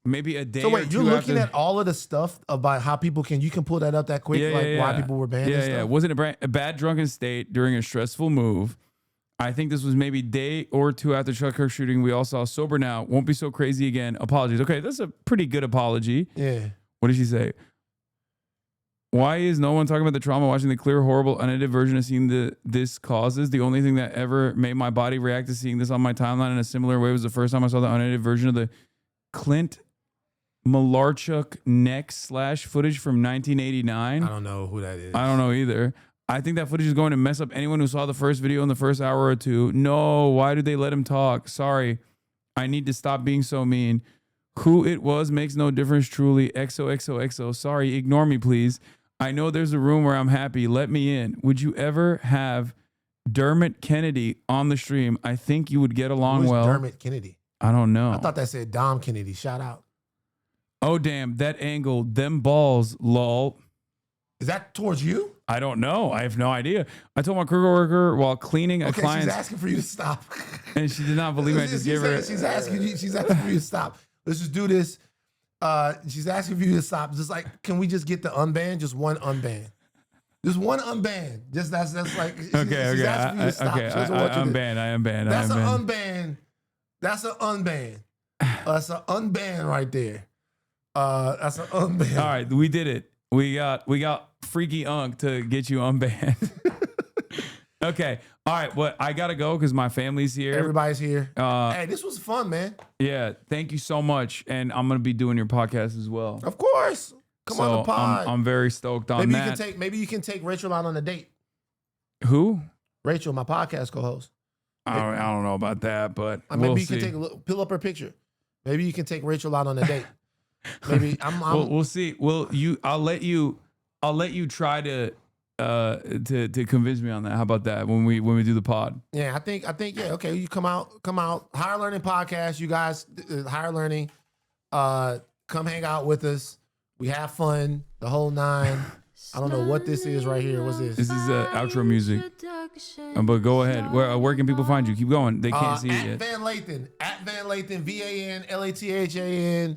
maybe a day. So or wait, two you're looking after. at all of the stuff about how people you can pull that up that quick, why people were banned. Yeah, yeah. Was in a bad drunken state during a stressful move. I think this was maybe day or two after Chuck Kirk shooting. We all saw sober now. Won't be so crazy again. Apologies. Okay, that's a pretty good apology. Yeah. What did she say? Why is no one talking about the trauma watching the clear, horrible, unedited version of seeing this causes? The only thing that ever made my body react to seeing this on my timeline in a similar way was the first time I saw the unedited version of the Clint Malarchuk neck slash footage from 1989. I don't know who that is. I don't know either. I think that footage is going to mess up anyone who saw the first video in the first hour or two. No, why did they let him talk? Sorry. I need to stop being so mean. Who it was makes no difference, truly. XOXOXO. Sorry, ignore me, please. I know there's a room where I'm happy. Let me in. Would you ever have Dermot Kennedy on the stream? I think you would get along Who's well. Dermot Kennedy? I don't know. I thought that said Dom Kennedy. Shout out. Oh, damn. That angle. Them balls, lol. Is that towards you? I don't know. I have no idea. I told my coworker while cleaning a client's... she's asking for you to stop. And she did not believe me. I just gave her... She's asking for you to stop. Let's just do this. She's asking for you to stop. Just like, can we just get the unban? Just one unban. Just one unban. Just that's like. She's asking for you to stop. Okay. I unban. That's an unban. That's an unban. That's an unban right there. That's an unban. All right, we did it. We got Freaky Unk to get you unbanned. Okay. All right. Well, I gotta go because my family's here. Everybody's here. Hey, this was fun, man. Yeah. Thank you so much. And I'm gonna be doing your podcast as well. Of course. Come on the pod. I'm very stoked on that. Maybe you can take Rachel out on a date. Who? Rachel, my podcast co-host. I don't know about that, but maybe you can take a look, pull up her picture. Maybe you can take Rachel out on a date. Maybe we'll see. I'll let you try to convince me on that. How about that when we do the pod? Yeah, I think yeah. Okay, you come out. Higher Learning Podcast. You guys, Higher Learning. Come hang out with us. We have fun. The whole 9. I don't know what this is right here. What's this? This is outro music. But go ahead. Where can people find you? Keep going. They can't see it yet. Van Lathan. At Van Lathan. VANLATHAN.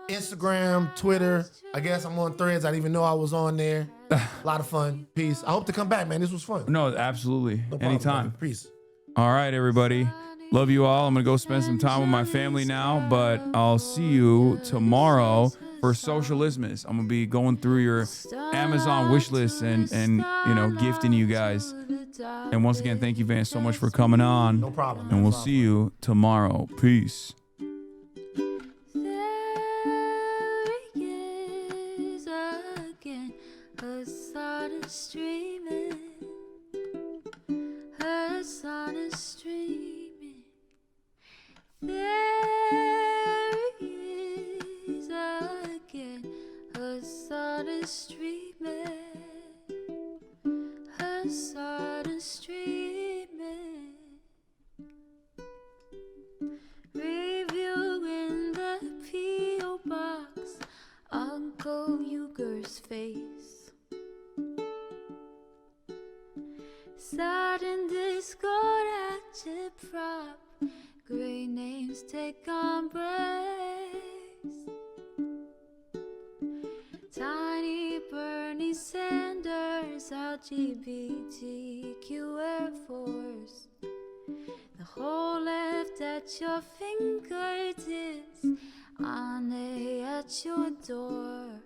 Instagram, Twitter. I guess I'm on Threads. I didn't even know I was on there. A lot of fun. Peace. I hope to come back, man. This was fun. No, absolutely. No problem, anytime. Man. Peace. All right, everybody. Love you all. I'm going to go spend some time with my family now, but I'll see you tomorrow for Socialismus. I'm going to be going through your Amazon wish list and gifting you guys. And once again, thank you, Van, so much for coming on. No problem. And we'll see you tomorrow. Peace. Hasan is streaming. Hasan is streaming. There he is again. Hasan is streaming. Hasan is streaming. Review in the P.O. box. Uncle Uger's face. Sudden discord at your prop. Great names take embrace. Tiny Bernie Sanders, LGBTQ Air Force. The whole left at your fingertips, on at your door.